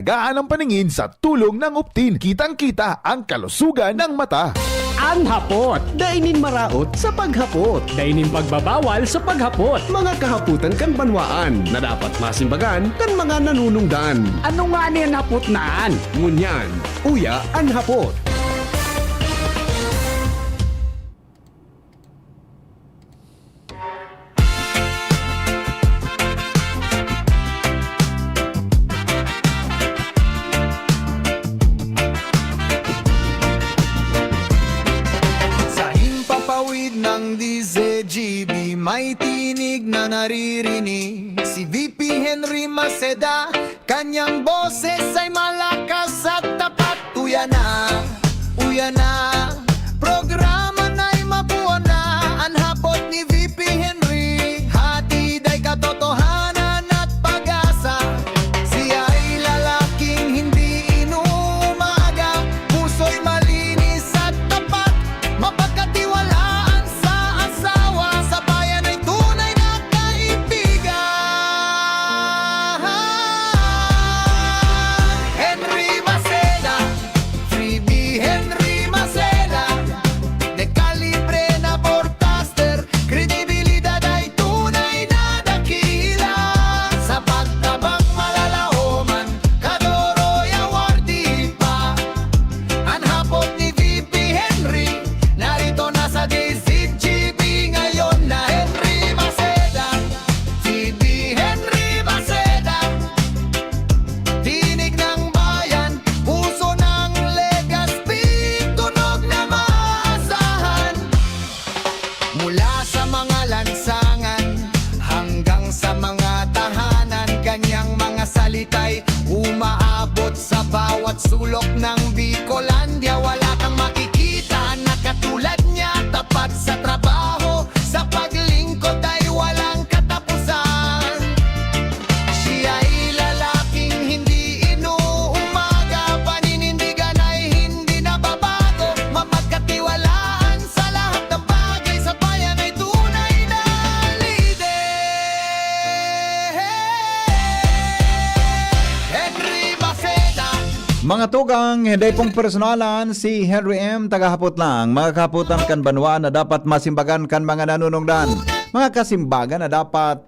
Gaan ang paningin sa tulong ng Optin. Kitang-kita ang kalusugan ng mata. Ang hapot, dainin maraot sa paghapot. Dainin pagbabawal sa paghapot. Mga kahaputan kan banwaan na dapat masimbagan kan mga nanunungdan. Ano nga niyan hapot naan? Ngunyan, uya ang hapot. Ng DZGB may tinig na naririnig. Si VP Henry Maceda, kanyang boses ay malakas at tapat. Uya na, programa na'y mabuo na. Ang hapot ni VP Henry, hatid ay katotohanan at pag-asa. Siya ay lalaking hindi inuumaga, puso'y malinis at tapat, mapagkatiwala. Umaabot sa bawat sulok ng Bicolandia. Wala kang makikita na katulad niya. Tapat sa trabaho, sa paglingkod ay walang katapusan. Siya ay lalaking hindi inuumaga, paninindigan ay hindi nababago, mapagkatiwalaan sa lahat ng bagay, sa bayan ay tunay na lider. Mga tugang, hindi pong personalan, si Henry M. Tagahapot lang. Mga kahaputan kan banwa na dapat masimbagan kan mga nanunungdan. Mga kasimbagan na dapat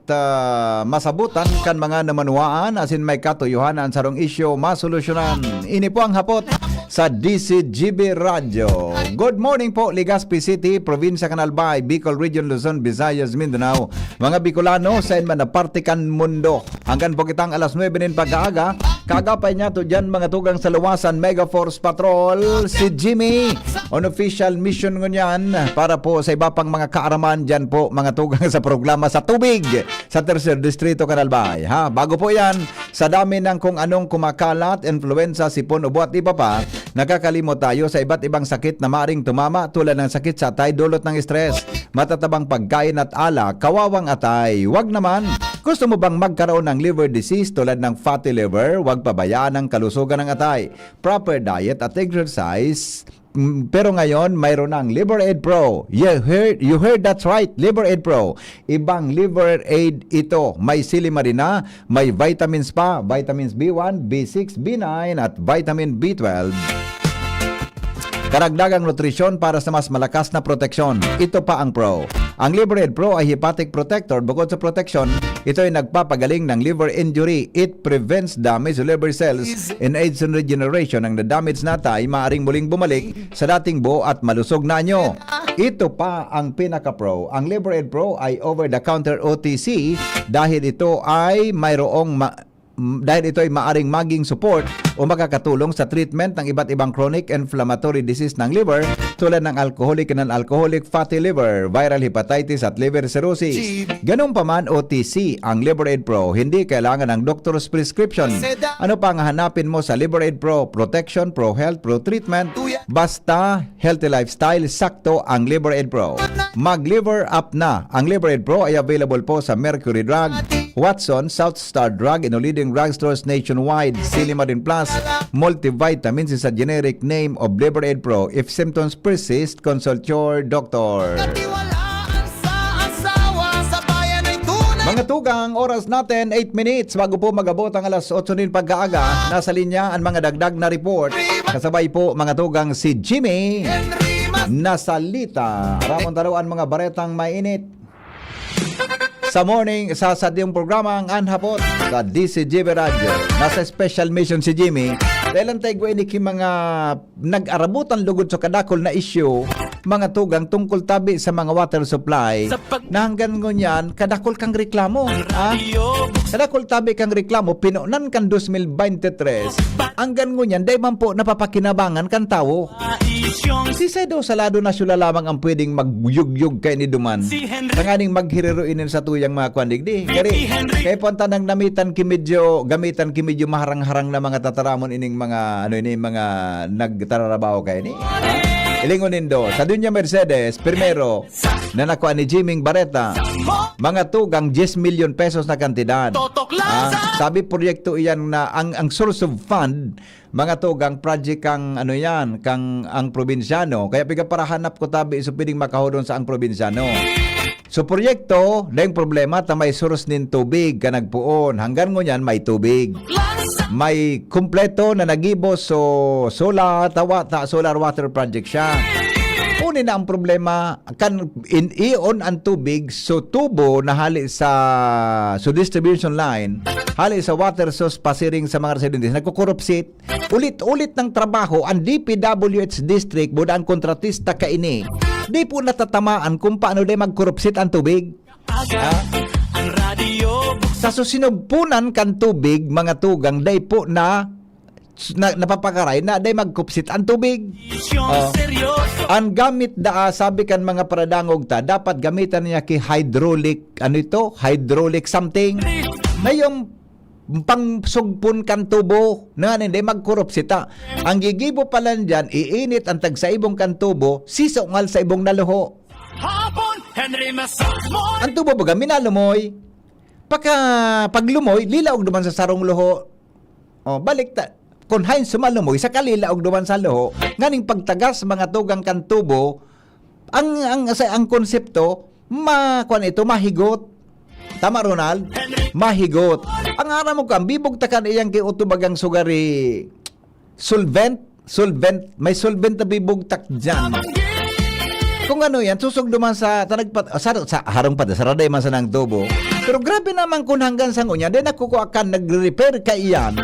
masabutan kan mga namanuaan asin may katuyuhan ang sarong isyo masolusyonan. Ini po ang hapot sa DCGB Radio. Good morning po, Legazpi City, Provincia Canalbay, Bicol Region, Luzon, Visayas, Mindanao. Mga Bicolano sa inman na partikan mundo. Hanggang po kitang alas 9 nin pag-aaga. Kagapay niya to dyan mga tugang sa luwasan Mega Force Patrol, si Jimmy on official mission ngunyan para po sa iba pang mga kaaraman dyan po mga tugang sa programa sa tubig sa Tercer Distrito Canalbay. Bago po yan, sa dami ng kung anong kumakalat, influenza, sipon, ubo at iba pa, nakakalimot tayo sa iba't ibang sakit na maaring tumama tulad ng sakit sa atay dulot ng stress, matatabang pagkain at alak, kawawang atay. Wag naman. Gusto mo bang magkaroon ng liver disease tulad ng fatty liver? Huwag pabayaan ang kalusugan ng atay. Proper diet at exercise. Pero ngayon, mayroon ng Liver Aid Pro. You heard that's right, Liver Aid Pro. Ibang Liver Aid ito. May silimarina, may vitamins pa, vitamins B1, B6, B9 at vitamin B12. Karagdagang nutrisyon para sa mas malakas na proteksyon. Ito pa ang Pro. Ang Liver Aid Pro ay hepatic protector. Bukod sa protection, ito ay nagpapagaling ng liver injury. It prevents damage to liver cells and aids in regeneration. Ang na-damage na tay, maaaring muling bumalik sa dating buo at malusog na anyo. Ito pa ang pinaka-pro. Ang Liver Aid Pro ay over-the-counter OTC dahil ito ay mayroong dahil ito ay maaring maging support o makakatulong sa treatment ng iba't ibang chronic inflammatory disease ng liver tulad ng alcoholic and non-alcoholic fatty liver, viral hepatitis at liver cirrhosis. Ganun pa man OTC ang Liver Aid Pro, hindi kailangan ng doctor's prescription. Ano pa ang hanapin mo sa Liver Aid Pro? Protection, Pro Health, Pro Treatment, basta healthy lifestyle, sakto ang Liver Aid Pro. Mag-liver up na. Ang Liver Aid Pro ay available po sa Mercury Drug, Watson, South Star Drug, and leading drugstores nationwide. Silimarin Plus, multivitamins is a generic name of Liver Aid Pro. If symptoms persist, consult your doctor. Mga tugang, oras natin 8 minutes bago po magabot ang alas 8 din pagkaaga. Nasa linya ang mga dagdag na report. Kasabay po mga tugang si Jimmy Nasalita. Ramon taruan mga baretang mainit. Sa morning, sa sadyong programa ang Anhapot sa DCGB Radio. Nasa special mission si Jimmy. Dahil ang tayo ini mga nag-arabutan lugod sa kadakol na issue, mga tugang tungkol tabi sa mga water supply na hanggang ngunyan, kadakol kang reklamo. Kadakol tabi kang reklamo, pinunan kang 2023. Hanggang ngunyan, dahil man po napapakinabangan kang tao. Si Sedo Salado na sila lamang ang pwedeng magyug-yug kay ni Duman. Tanganing maghiriruinin sa tuyang mga kwandigdi. Kaya punta nang gamitan kimedyo maharang-harang na mga tataramon ining mga mga nagtararabaho kay ni. Ilingonin do sa Dunya Mercedes, primero na nakuha ni Jiming Barreta, mga tugang 10 million pesos na kantidad. Sabi proyekto iyan na ang source of fund, mga tugang project kang kang ang probinsyano. Kaya piga para hanap ko tabi iso pwedeng makahudon sa ang probinsyano. So proyekto, dahil problema ta may source nin tubig ka nagpuon. Hanggang ngunyan may tubig. May kumpleto na nagibo so solar water project siya. Unin na ang problema kan ion ang tubig so tubo na hali sa distribution line, hali sa water source pasiring sa mga residentes nagkukorupsit. Ulit-ulit ng trabaho ang DPWH district buda ang kontratista kaini. Di po natatamaan kung paano day magkorupsit ang tubig. Sa susinugpunan kan tubig, mga tugang, day po napapakaray na day magkupsit ang tubig. Ang gamit sabi kan mga paradangog dapat gamitan niya ki hydraulic, hydraulic something. Na yung pangsugpon kan tubo, na hindi magkorupsit. Ang gigibo pala dyan, iinit ang tagsaibong kan tubo, sisongal sa ibong naluho. Ang tubo baga, minalumoy. Paglumoy, lilaog duman sa sarong luho. Balik kung hain sumalumoy, sa kalilaog duman sa luho, nganing pagtagas mga tugang kan tubo, ang konsepto, mahigot. Tama, Ronald? Mahigot. Ang ara mo kang bibog takan iyang kay utubagang sugari solvent, may solvent na bibog tak dyan. Kung yan, susog duman sa harong pa, sa raday man sa nang tubo. Pero grabe naman kung hanggang sa ngunya, dahil nakukuha ka, nag-repair ka iyan.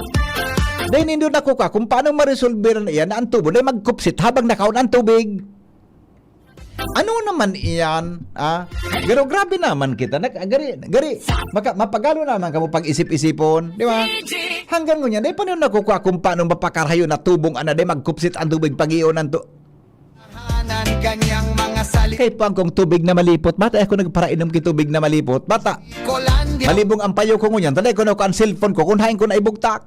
Dahil hindi nakukuha kung paano ma-resolve na iyan na ang tubo, dahil magkupsit habang nakaon ang tubig. Ano naman iyan? Pero grabe naman kita. Mapagalo naman ka mo pag-isip-isipon. Di ba? Hanggang ngunya, dahil paano nakukuha kung paano mapakarhayo na tubong dahil magkupsit ang tubig pag-iyon ng kanyang mga salita. Kay pang kong tubig na malipot, bata ako nagparainom ki tubig na malipot, bata. Malibong ang payo ko ngunyan, tanay ko na ko ang cellphone ko, kunhain ko na ibugtak.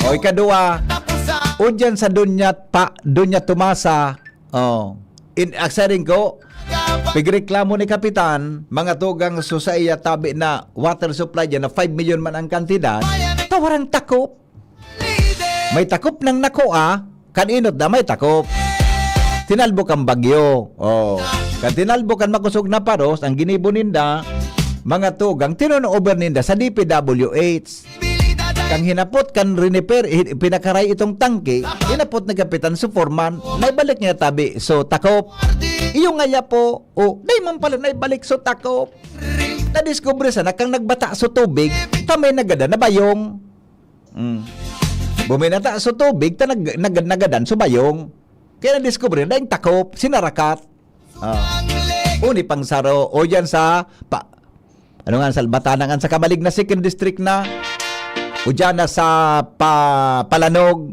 Oy kadua, o dyan sa dunya tumasa, aksaring ko, pigreklamo ni Kapitan, mga tugang susaya tabi na water supply dyan na 5 million man ang kantidad, tawarang takop. May takop ng nakuha, kaninot na may takop. Tinalbo kang bagyo. Kan tinalbo kan makusog na paros, ang ginibo ninda, mga tugang, tinunover ninda sa DPWH. Kang hinapot kan repair, pinakaray itong tangke, hinapot na Kapitan Suforman, naibalik niya tabi, so takop. Iyong ngaya po, day man pala naibalik so takop. Na-discover sana, kang nagbata so tubig, tamay nagada na bayong. Buminata so tubig, nagadan so bayong. Kaya na-discover na yung takop, sinarakat. Uni pang saro, o yan sa, sa Batanangan sa Kamalig na 2nd District na, o dyan na sa Palanog.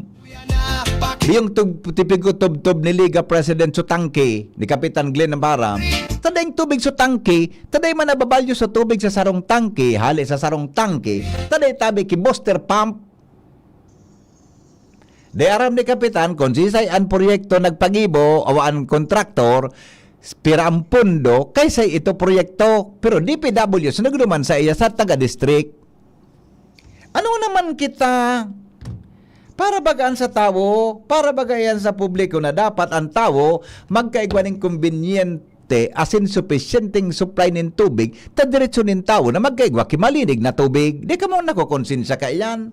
Yung tipig-tub-tub ni Liga President Sutangke, ni Kapitan Glenn Navarra, taday tubig sa tangke, taday man nababalyo sa tubig sa sarong tangke, hali sa sarong tangke, taday tabi ki booster pump. Di aram ni Kapitan, kung sisay ang proyekto nagpagibo, awaan kontraktor, pira ang pundo, kaysa ito proyekto, pero DPW, sunagduman sa iya sa taga-district. Ano naman kita, para bagaan sa tao, para bagayan sa publiko na dapat ang tao magkaigwaning convenient suporte as in sufficienting supply ng tubig ta diretso nin tao na magkaigwa kimalinig na tubig. Di ka mo nakukonsensya ka iyan.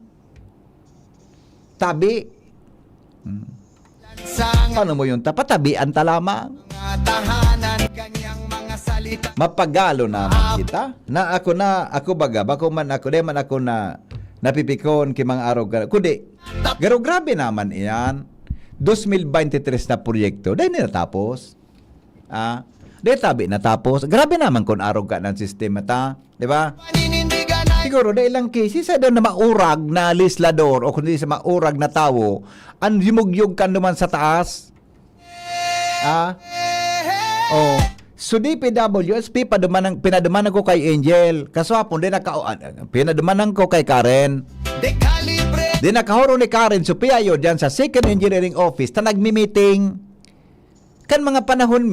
Tabi. Sa Paano mo yung tapatabian ta lamang? mga tahanan, kanyang mga salita. Mapagalo naman kita. Ako baga, bako man ako, di man ako na napipikon ki mga araw ka. Kundi, pero grabe naman iyan. 2023 na proyekto, dahil natapos. Dahil tabi natapos. Grabe naman kung araw ka ng sistema ta. Di ba? Paninindigan ay Siguro, dahil lang case, isa daw na maurag na lislador o kundi sa maurag na tao, ang yumugyog ka naman sa taas. Oh. So DPWSP pinadumanan ko kay Angel. Kaso hapon din pinadumanan ko kay Karen. dekalibre. Di nakahuro ni Karen so PIO dyan sa Second Engineering Office ta nagmi-meeting. Kan mga panahon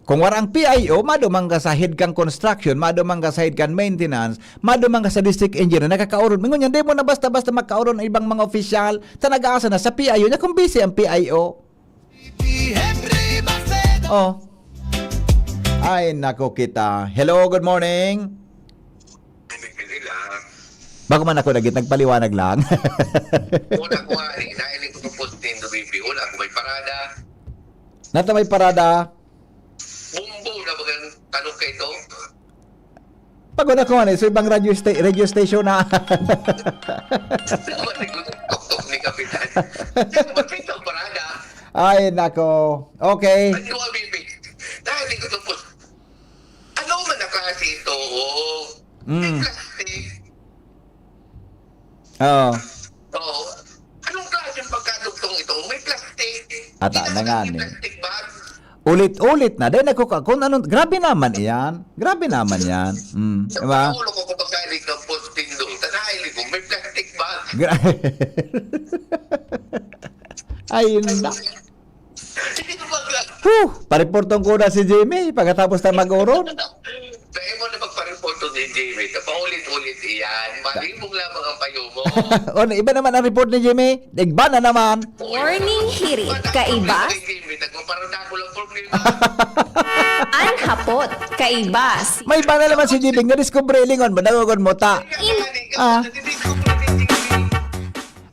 kung warang PIO, madumang ka sa head kang construction, madumang ka sa head kang maintenance, madumang ka sa district engineer, nakakauron. Mingon yan, di mo na basta-basta magkauron ng ibang mga opisyal, ta nag-aasa na sa PIO, na kung busy ang PIO. Henry Bacedo. Oh. Ay, nako kita. Hello, good morning. Bago man ako nagpaliwanag lang. Una ko nga, nainig ko postin do BB. Una ko may parada. Nata may parada. Bumbo na bagang tanong kay ito. Pagod ako so ibang radio station na. Manig ko tok ni Kapitan. Magpita ang parada. Ay, nako. Okay. Ano ang BB? Nainig ko ito post. Ano man na klase ito? May plastic. Oh. Oo. Anong klase ng pagkadugtong ito? May plastic. Ata na nga May ni. plastic bag. Ulit-ulit na. Dahil kung anong, grabe naman yan. Grabe naman yan. Diba? Ulo ko kung pagkailig ng postin doon. Tanahili ko, may plastic bag. Ayun na. Hindi ko mag- Pariportong ko na si Jimmy pagkatapos tayo mag-oron. Kaya mo na magpa-report to ni Jamie. Paulit-ulit iyan. Malibong lamang ang payo mo. O, iba naman ang report ni Jimmy. Igba na naman. Morning hirit, kaiba? Nagpaparada ko lang problema. Ang hapot, kaiba? May iba na naman si Jimmy. Nga-discover lingon mo. Nagugod mo ta.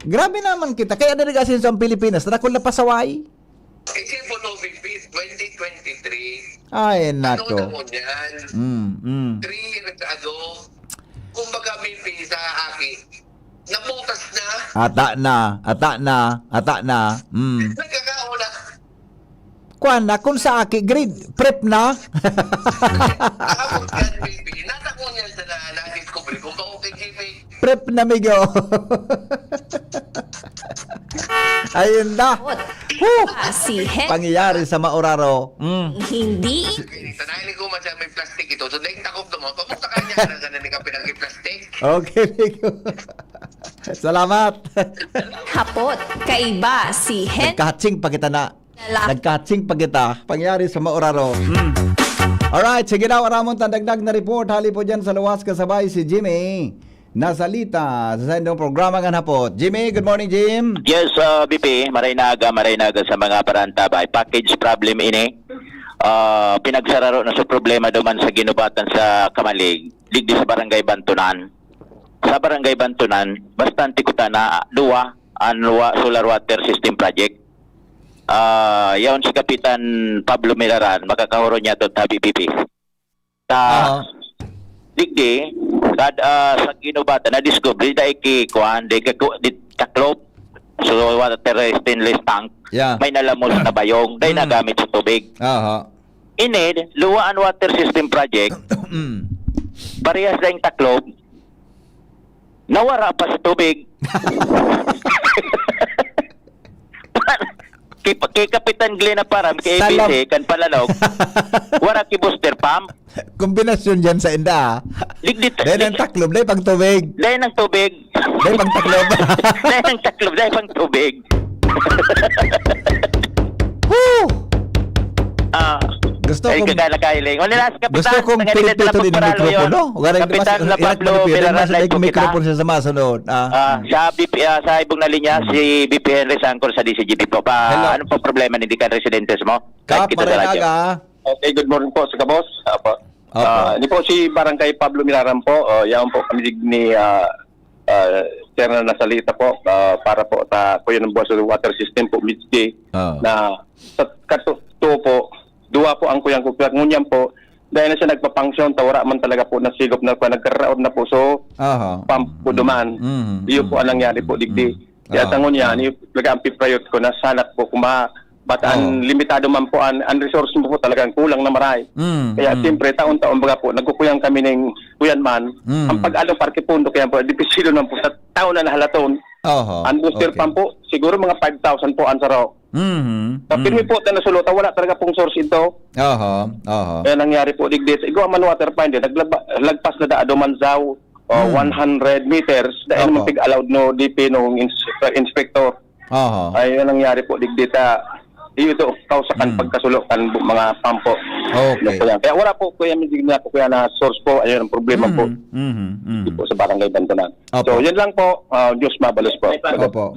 Grabe naman kita. Kaya narigasin sa Pilipinas. Nakul na pasaway. Except for November 2023. Ay, Ano nako. na mo yan? 3 years ago, kumbaga may pisa aki. Nabutas na. Ata na. Nagkakauna. Kuan na, kung sa aki, grade, prep na. Tapos yan, baby. Natako niya sa na-discover kung ba okay, Jimmy. Prep na, migo. Ayun na. Si Hen, Pangyayari sa Mauraro. hindi Tanahin ko man siya may plastic ito. So, dahil takop naman, pamunta ka niya na ganan ni kapinang plastic. Okay, migo. Salamat. hapot, kaiba? Si Hen, Nagkahatsing pa kita na. Lalaki. Nagkahatsing pa kita. Pangyayari sa Mauraro. Alright, sige daw. Aramon tandagdag na report. Hali po dyan sa luwas kasabay si Jimmy. Nasalita sa sendong programa nga hapot. Jimmy, good morning, Jim. Yes, BP, maray na aga sa mga parantabay. Package problem ini. Pinagsararo na sa problema duman sa ginubatan sa Kamalig. Digdi sa Barangay Bantunan. Sa Barangay Bantunan, bastante kuta na luwa solar water system project. Yaon si Kapitan Pablo Milaran, makakahuro niya to tabi BP. Digdi, sa ginubatan na discovery dahil kikuan, di kaklop, so water stainless tank, Yeah. may nalamos na bayong, dahil nagamit sa tubig. Aha. Inid, Luwaan Water System Project, parehas na yung taklob, nawara pa sa tubig. kay Kapitan Glenn Aparam, kay Salam. ABC, kan Palalog, wara ki booster pump, Kombinasyon dyan sa inda. Dahil ang taklob, dahil pang tubig. dahil ng tubig, Dahil pang taklob. dahil ng taklob, dahil pang tubig. Woo! Gusto Ay, kong kagala-kailing. Wala na si Kapitan. gusto kong pilipito din ng mikropono. Kapitan na Pablo Milaran na yung mikropono siya sa masunod. Sa ibong na linya, si BP Henry Sancor sa DCGP po. Hello. Ano po problema, hindi ka residentes mo? Kap, Kahit kita sa radyo. marinaga. Okay, good morning po sa kabos. Apo. Opo. Ini po si Barangay Pablo Milaran po. Yan po kami ni Sir na nasalita po para po po yun ang buwas sa water system po midday na sa katuto po duwa po ang kuyang kupyat ngunyan po dahil na siya nagpapangsyon tawara man talaga po nasigop na po nagkaraod na po so pump po duman. Iyo po ang nangyari po digdi. Kaya sa ngunyan talaga ang piprayot ko na sanat po bataan limitado man po ang resource mo po talagang kulang na maray. Kaya siyempre taon-taon baga po nagkukuyang kami ng kuyan man. Ang pag-along parke pundo kaya po dipisilo naman po sa taon na nahalaton. Ang booster pump po siguro mga 5,000 po ang saro. Sa pirmi po na nasulota wala talaga pong source ito. Kaya nangyari po digdi sa Iguaman water finder lagpas na daado man zaw 100 meters dahil naman pig-allowed no DP nung inspector. Ay yun nangyari po digdita ito kausakan pagkasulokan mga pampo. Kaya wala po kuya na po kuya na source po ayun ang problema po. Po sa barangay Bantonan. So yun lang po Diyos mabalos po. Opo.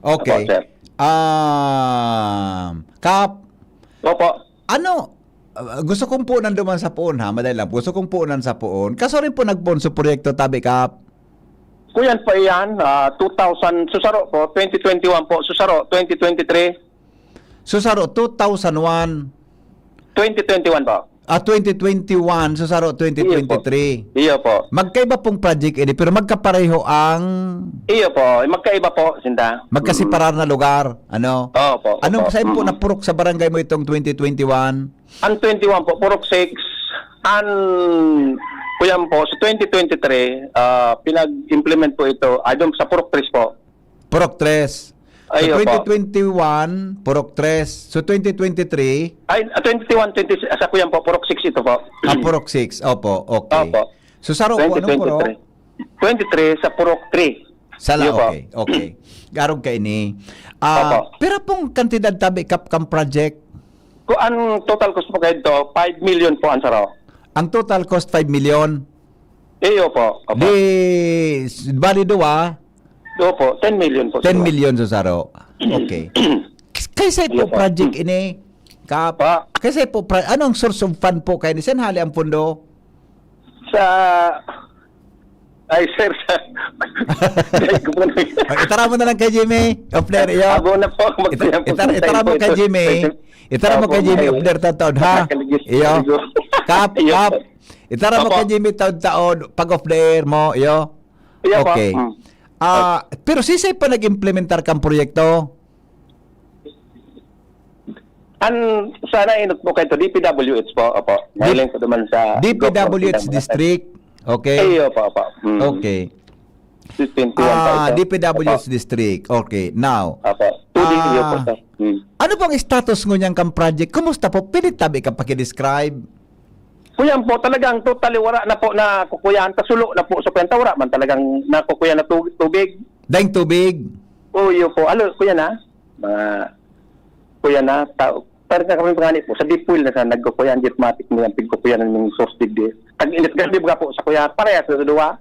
Okay. Opo, sir. Kap, Opo. ano gusto kong puunan duman sa puon ha, madali lang. Gusto kong puunan sa puon. Kaso rin po nagpuon sa proyekto tabi Kap. Kuyan pa yan 2000 susaro po 2021 po susaro 2023 Susaro 2001, 2021 po. 2021, Susaro 2023. Iyo po. Magkaiba pong project ini pero magkapareho ang Iyo po. Magkaiba po sinda. magkasiparar na lugar. Ano? Opo. Anong saan po napurok sa barangay mo itong 2021? Ang 21 po, Purok 6. Ang kuyan po, sa 2023, pinag-implement po ito, ay doon sa Purok 3 po. Purok 3. So Ayo po. 2021, Purok 3. So 2023, Ay, 21, 20, sa kuyan po, Purok 6 ito po. Purok 6. Opo, okay. Opo. So Saro po, anong purok? 23 sa Purok 3. Sala, Iyo po. okay. Garog ka ini. Opo. Pero pong kantidad tabi kap project, Kung ang total cost po kayo ito, 5 million po ang saro. ang total cost 5 million. Iyo po. Opo. Di, balido Opo, 10 million po. 10 million sa Saro. Okay. Kaysa po project ini, Kap, kaysa po, anong source of fund po kayo? Saan hali ang pundo? Ay, sir, Itara mo na lang kay Jimmy. Opler, iyo. Abo na po. Itara mo kay Jimmy. Itara mo kay Jimmy. Opler taon ha? Iyo. Kap. Itara mo kay Jimmy taon. Pag off the air mo, iyo. Okay. Pero sisay pa nag-implementar kang proyekto? Sana inot po kayo ito, DPWH po. Opo. Nailing ko naman sa... DPWH District. Okay. Iyo po, opo. Okay. 21 pa ito. DPWH District. Okay. Now, Opo. 2D iyo po ito. ano pong status ngunyan kang project? Kumusta po? Pinitabi ka pakidescribe? Kuyan po, talagang totally wala na po na kukuyan. Kasulo na po sa kwenta. Wala man talagang nakukuyan na tubig. Daing tubig? Iyo po. Kuya na? Mga kuya na. Parang kami pangani po. Sa deep well na sa nagkukuyan. Jetmatic mo yung pigkukuyan ng source digdi. Tag-init gabi mga po sa kuya. Parehas sa duwa.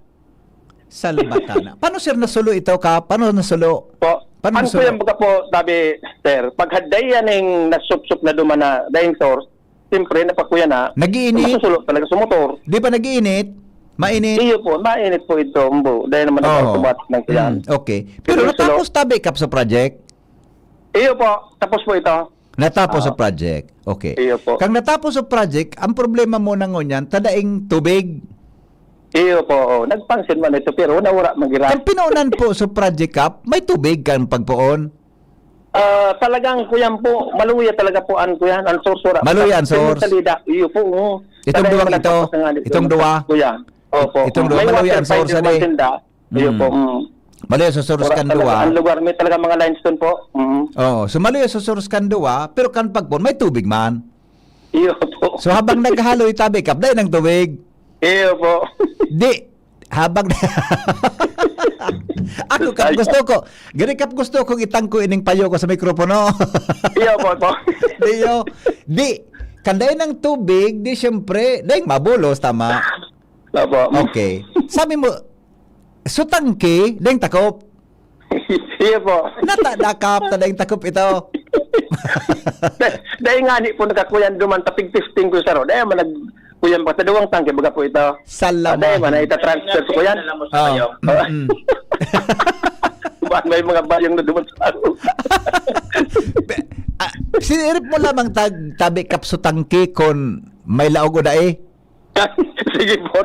Salbatana. Paano sir nasulo ito ka? Paano nasulo? Po. Paano Ang kuya mga po, sabi, sir, pag hadday yan yung nasup-sup na duman na dahing source, siyempre, napakuya na, Nagiinit? masusulot talaga sa motor. Di ba nagiinit? Mainit? Iyo po, mainit po ito, mbo. Dahil naman nagpapatumatik ng kuyan. Okay. Pero natapos tabi kap sa project? Iyo po, tapos po ito. Natapos sa project. Okay. Iyo po. Kang natapos sa project, ang problema mo na ngunyan, tadaing tubig. Iyo po, nagpangsin man ito, pero nawara magiran. Kang pinaunan po sa project kap, may tubig kang pagpoon. Talagang kuyan po, maluya talaga po ang kuyan, ang source. Maluya ang source. Iyo po. Itong duwang ito, itong duwa. Kuya. Opo. Itong duwa, maluya ang source. Iyo po. Maluya sa source kan duwa. Ang lugar may talaga mga limestone po. Oh, so maluya sa source kan duwa, pero kan pagpon, may tubig man. Iyo po. So habang naghalo itabi kap, dahil ng tubig. Iyo po. Di, habang ako kap gusto ko. Gani kap gusto kong itangko ining payo ko sa mikropono. Iyo po. Di, kanday ng tubig, di syempre, dahil mabulos, tama? Opo. Okay. Sabi mo, sutangki, dahil takop. Iyo po. Natadakap, tadayang takop ito. Dahil nga ni po nakakuyan duman tapig testing ko sir. Dahil man nagkuyan pa sa duwang tangke baga po ito. Salamat. Dahil man ita-transfer ko yan. Bakit may mga bayang na duman sa ako? Sinirip mo lamang tabi kapso tangke kon may laog o dae. Sige po.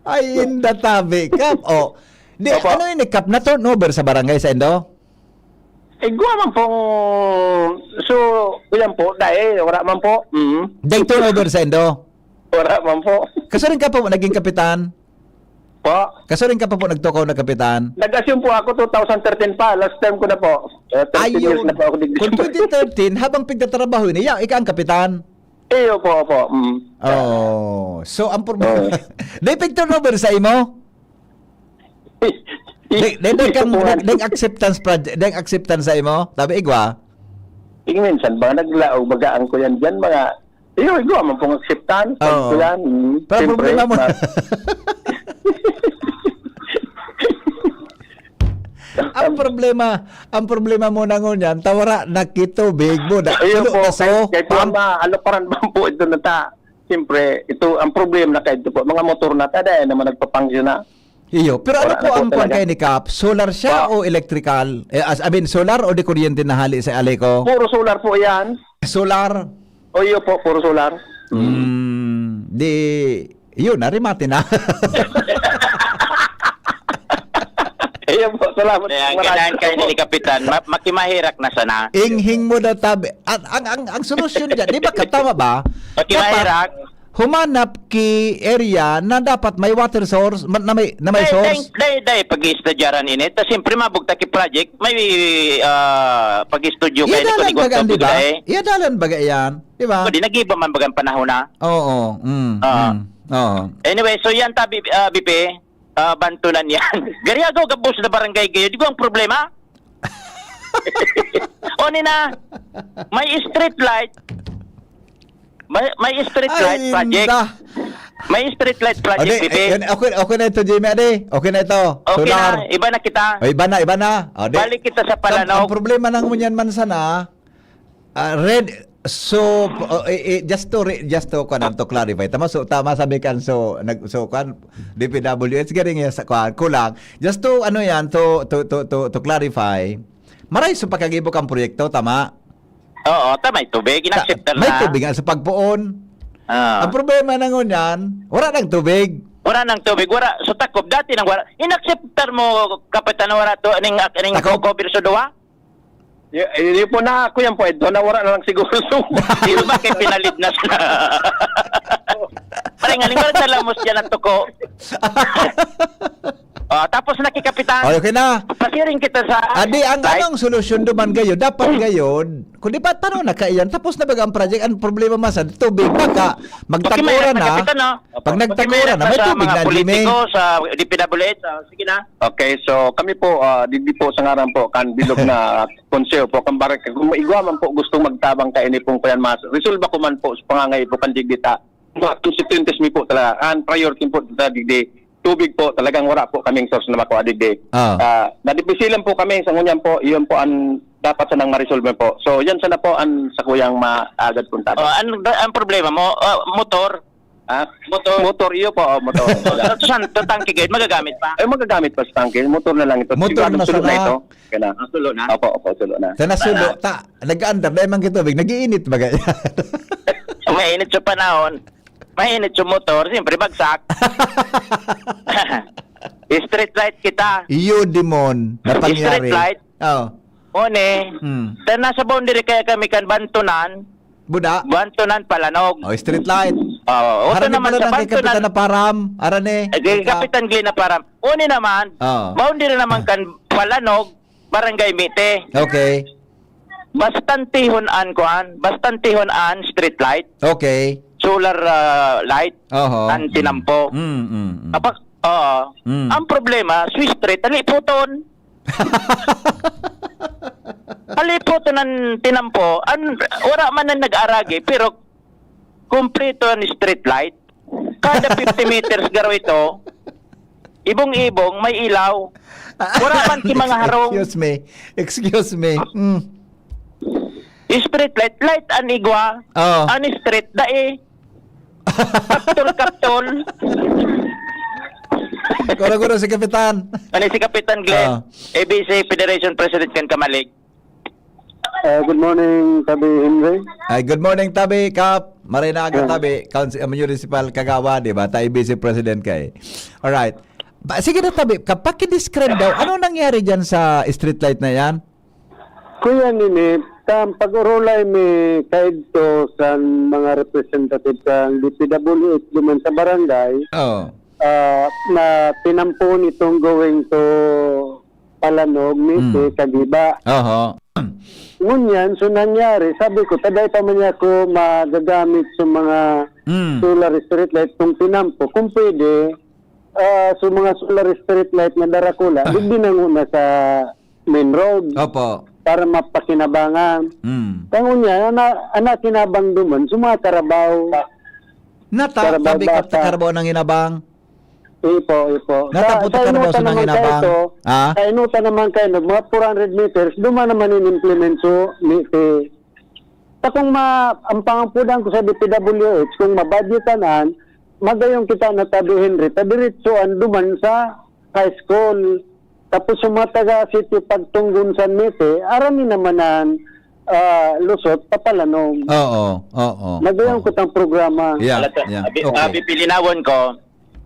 Ay, inda tabi kap. O, di, Opo. ano yung kap na turnover sa barangay sa Indo? Guwa man pong so kuyan po dahil wala man po. Day turnover sa Indo. Wala man po. Kaso rin ka po naging kapitan? Po. Kaso rin ka pa po nagtukaw na kapitan? Nag-assume po ako 2013 pa. Last term ko na po. 13 years Ayun. na po ako Kung nag-assume. 2013, habang pigtatrabaho niya, ikaw ang kapitan. Opo. Oh, so ang problema. Day pig turnover sa imo? Day acceptance project, day acceptance sa imo. Tabi igwa. Minsan ba naglaog bagaan ko yan dyan mga igwa man pong acceptance. Oo. Ko yan. Pero problema mo. ang problema mo na ngunyan, tawara nakitubig mo. Ayun po. Kaso, Kaya po aluparan ba po ito na ta. Siyempre, ito ang problema na kahit po. Mga motor na tada naman nagpapangsyon na. iyo. Pero ano Wala po na po ang talaga. kay ni Cap? Solar siya o electrical? Solar o di kuryente na hali sa alay ko? Puro solar po yan. Solar. O iyo po, puro solar. Di, yun, narimati na. Ayun po, salamat. Kaya ang kailangan kayo ni Kapitan, makimahirak na sana. Inghing mo na tabi. Ang solusyon dyan, di ba katama ba? Makimahirak. Humanap ki area na dapat may water source, na may source. Dahil pag-istudyaran ini, ta siyempre mabugta ki project, may pag-istudyo kayo ni Iadalan baga, di ba? eh. Iadalan baga yan, di ba? Di nag-iba man bagang panahon na. Oo. Oo. Anyway, so yan ta, BP, bantunan yan. Gariagaw ka boss na barangay kayo, di ba ang problema? O na, may street light, may street light project. May street light project, BP. Okay na ito, Jimmy, ade. Okay na ito. Okay Solar. na, iba na kita. O, iba na. O, di. Balik kita sa Ang Palanog. problema ng munyan man sana, red, so, just to clarify, tama sabi kan, so kan, DPWH, garing sa kulang, just to, to clarify, maray sa pagkagibok ang proyekto, tama? Oo, tama yung tubig. Inacceptar na. May tubig nga sa pagpuon. Ang problema ng unyan, wala ng tubig. Wala ng tubig. Wala. So takob, dati nang wala. Inacceptar mo, Kapitan, wala to, aning Takob? cover sa duwa? Hindi po na ako yan po. Ito na wala na lang siguro. Di ba kayo pinalid na sila? Paringaling, wala talamos dyan ang tuko. Tapos nakikapitan. Okay na. Pasiring kita sa... Adi, ang Right? anong solusyon duman gayo? Dapat gayon, kung di ba tanong na kaiyan, tapos na baga ang project, ang problema masa, tubig, baka magtagura na, Kapitan, no? pag nagtagura na, may sa tubig mga na, Jimmy. politiko, sa DPWH, sige na. Okay, so kami po, di po sa ngaran po, kan bilog na konseyo po, kan barak, kung maigwa man po gustong magtabang ka ini pong kuyan mas, resolve ko man po sa pangangay po kan digdita. Mga constituentes mi po talaga, ang priority po talaga digdi. Tubig po, talagang wala po kaming source na makuha digdi. Nadipisilan po kami sa ngunyan po, iyon po ang dapat sanang ma-resolve po. So yan sana po ang sa kuyang maagad punta. Ang problema mo, motor. Motor, iyo po, motor. Saan to tangke kayo? Magagamit pa? Ay, magagamit pa sa tangke. Motor na lang ito. Motor na Sulo sana. ito. Kaya na. Sulo na? Opo, sulo na. Sa nasulo, nag-aandar, dahil man kitubig, nag-iinit baga. Mainit sa panahon. Mainit sa motor. Siyempre, bagsak. Street light kita. Iyo, Dimon, na pangyari. Street light? Oo. One. Nasa boundary kaya kami kan Bantunan. Buda. Bantunan, Palanog. O, street light. Ito Harani naman pala sa ng kay Kapitan Bantunan. na Param. Arane. Kapitan Glenn na Param. Une naman, boundary naman kan Palanog, Barangay Mite. Okay. Bastantihon an street light, Okay. solar light, Oho. an tinampo. Apak, ang problema, Swiss Street, aliputon. Aliputon ang tinampo, wala man na nag-aragi, pero kompleto ang street light. Kada 50 meters garo ito, ibong-ibong, may ilaw. Wala man si mga harong. Excuse me. Street light an igwa. Oh. An street dae. Kaptol. Kuro si Kapitan. Ano si Kapitan Glenn, ABC Federation President Ken Kamalig. Good morning, Tabi Henry. Ay, good morning, Tabi, Kap. Maray na agad, Tabi. Municipal Kagawa, di ba? Tayo busy president ka eh. Alright. Sige na, Tabi. Kapag i-describe daw, ano nangyari dyan sa street light na yan? Kuya Nini, pag-urulay may kaidto sa mga representative ng DPWH duman sa barangay, Oh. na tinampon itong going to Palanog, Mite, Kagiba. Oho. Ngunyan, so nangyari, sabi ko, taday pa man ako magagamit sa mga solar street light kung tinampo. Kung pwede, sa mga solar street light na darakula, bigdinango na sa main road Opo. para mapakinabangan. Tangunya, anak kinabang duman, sa mga karabaw. Tabi, Kap, karabaw ng inabang. Ipo. Natapot ka na daw sa nanginabang. Sa inuta naman kayo, mga 400 meters, duman naman in-implement so, sa kung ang pangampudan ko sa DPWH, kung mabadgetanan, magayong kita na Tabi Henry, tabiritsoan duman sa high school. Tapos sa mga taga-city pagtunggun sa Mite, arami namanan lusot, papalanong. Oo. Magayong ko tang programa. Yeah. Okay. Pilinawon ko,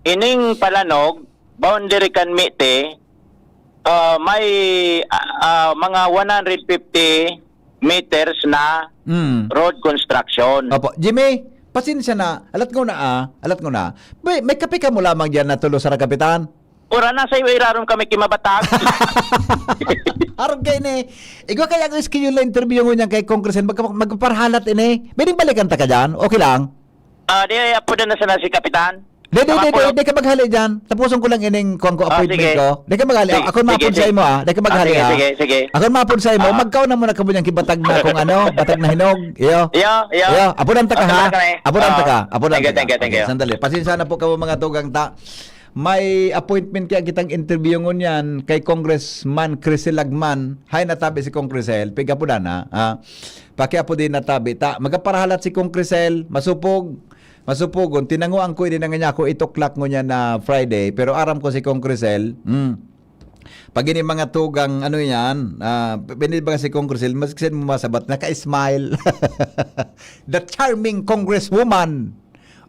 ining Palanog, boundary kan Mite, may mga 150 meters na road construction. Opo. Jimmy, pasensya na. Alat ko na. May kape ka mo lamang dyan na tulo sa Kapitan? Ura na sa iyo iraron kami kimabatag. Arog kayo ni. Igwa kaya ang schedule na interview mo niyan kay Congressman. Magpaparhalat ini. Pwedeng balikan ta ka dyan? Okay lang? Di apo na sana si Kapitan. Di ka maghali dyan. Tapusin ko lang ining appointment sige. ko. Di ka maghali. Sige, Ako mapun sige. sa imo Di ka maghali Sige. Ako mapun sa imo. Magkaw na muna ka mo niyang kibatag na kung ano. Batag na hinog. Iyo. Apunan ta ka ha. Apunan ta ka. Thank you. Okay, sandali. Pasensya na po ka mga tugang ta. May appointment kaya kitang interview ngon yan kay Congressman Crisel Lagman. Hay natabi si Kong Crisel. Piga po na. Pakiapo din natabi. Magaparahalat si Kong Crisel. Masupogon. Tinanguan ko din nga ako 8 o'clock ngo niya na Friday. Pero aram ko si Kong Crisel. Pag ini mga tugang ano yan, pinili ba si Kong Crisel, masiksin mo masabat, naka-smile. The charming congresswoman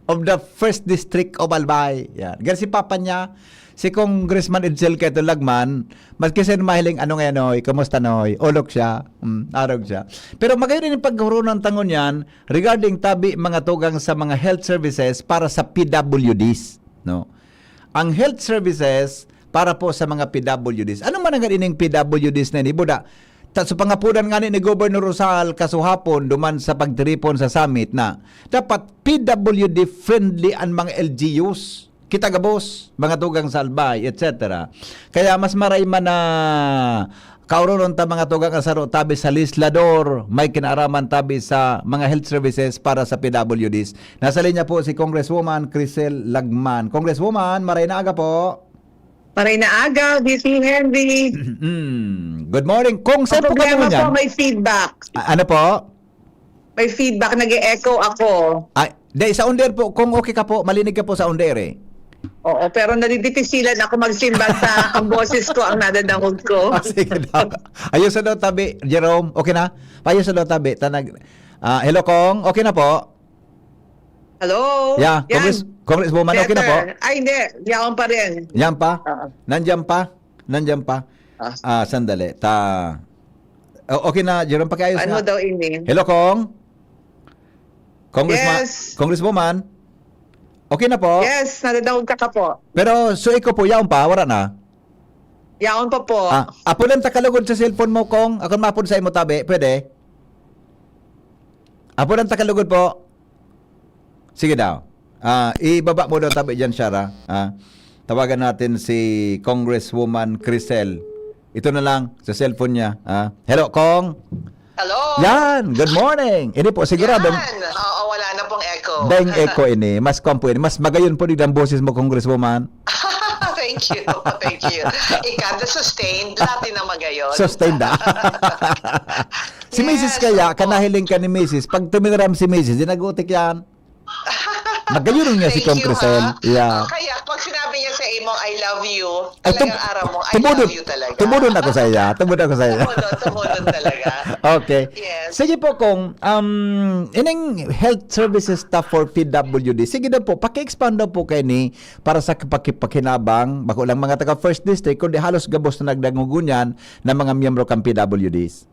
of the 1st District of Albay. Yan. Ganun si papa niya, si Congressman Edsel Keto Lagman, maskisin mahiling ano ngayon, Noy, kamusta Noy? Olok siya, arog siya. Pero magayon din yung paghuro ng tangon yan regarding tabi mga tugang sa mga health services para sa PWDs. No? Ang health services para po sa mga PWDs. Ano man ang ganing PWDs na ni Buda? Sa pangapunan nga ni Governor Rosal kasuhapon duman sa pagtiripon sa summit na dapat PWD friendly ang mga LGUs. Kita gabos, mga tugang sa Albay, etc. Kaya mas maray man na kauronon ta mga tugang asaro tabi sa legislador, may kinaaraman tabi sa mga health services para sa PWDs. Nasa linya po si Congresswoman Crisel Lagman. Congresswoman, maray na aga po. Maray na aga, DC Henry. Good morning. Kung saan po ka naman yan? May feedback. Ano po? May feedback, nag-e-echo ako. Ay, sa under po, kung okay ka po, malinig ka po sa under eh. Oo, pero nadidipisilan ako magsimba sa ang boses ko ang nadadangog ko. Sige daw. Ayos sa daw tabi, Jerome. Okay na? Ayos sa daw tabi. Hello, Kong. Okay na po? Hello? Yeah, Congresswoman, okay na po? Ay, hindi. Yaon pa rin. Yan pa? Nandiyan pa? Sandali. Okay na, Jerome, pakiayos Ano na. daw ini? Hello, Kong? Yes. Congresswoman? Okay na po? Yes, nadadangog ka po. Pero, so ikaw po, yaon pa? Wala na? Yaon pa po. Apulan takalugod sa cellphone mo, Kong. Ako mapun sa imo tabi. Pwede? Apulan takalugod po. Sige daw. Ibaba mo daw tabi dyan, Shara. Tawagan natin si Congresswoman Crisel. Ito na lang sa cellphone niya. Hello, Kong. Hello? Yan. Good morning. Ini po, sigurado. Oo, wala na pong echo. Daing echo ini. Mas kompo ini. Mas magayon po din ang boses mo, Congresswoman. Thank you. Thank you. Ikanda sustained, dati na magayon. Sustained na. Si Mrs. Yes, kaya, opo. kanahiling ka ni Mrs. Pag tumiram si Mrs., dinagutik yan. Magayunon niya si Thank you, Concresel. ha? Yeah. Kaya pag sinabi niya sa imo, I love you, Ay, talagang araw mo, I tumudon- love you talaga. Tumudon ako sa iya. Tumudon ako sa iya. Tumudon talaga. Okay. Yes. Sige po kung ining health services staff for PWD. Sige na po, paki-expand daw po kay ni para sa pakipakinabang, bako lang mga taga First District kundi halos gabos na nagdangugunyan ng mga miyembro kang PWDs.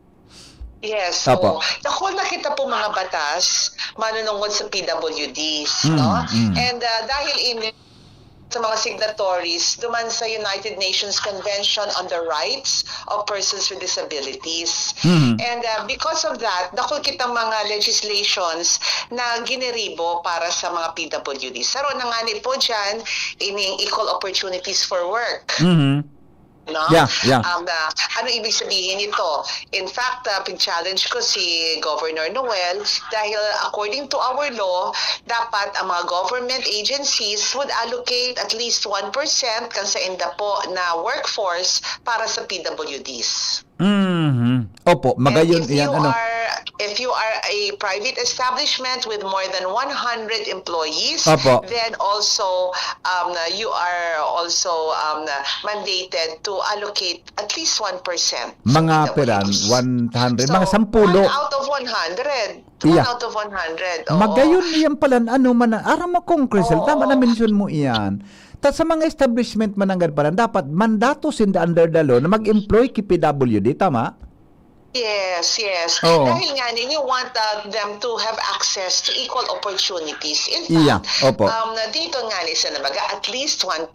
Yes. Opo. So, naku, nakita po mga batas manunungkod sa PWDs, no? And dahil sa mga signatories duman sa United Nations Convention on the Rights of Persons with Disabilities. And because of that, naku kitang mga legislations na gineribo para sa mga PWDs. Saro na nga ni po dyan, ining equal opportunities for work. No? Yeah. Ano ibig sabihin nito? In fact, pin-challenge ko si Governor Noel dahil according to our law, dapat ang mga government agencies would allocate at least 1% kan sa inda po na workforce para sa PWDs. Opo, magayon And yan ano. if you are a private establishment with more than 100 employees, Opo. then also you are also mandated to allocate at least 1%. Mga sa peran, PWDs. 100, mga 10. 1 out of 100. Yeah. 1 out of 100. Oo. Magayon yan pala, ano man, aram mo Concresel, Oo. tama na mention mo iyan. Sa mga establishment manangad pala, dapat mandatos in the under the law na mag-employ ki PWD, tama? Yes. Oo. Dahil nga you want them to have access to equal opportunities. In Yeah, fact, opo. dito nga ni sa nabaga, at least 1%.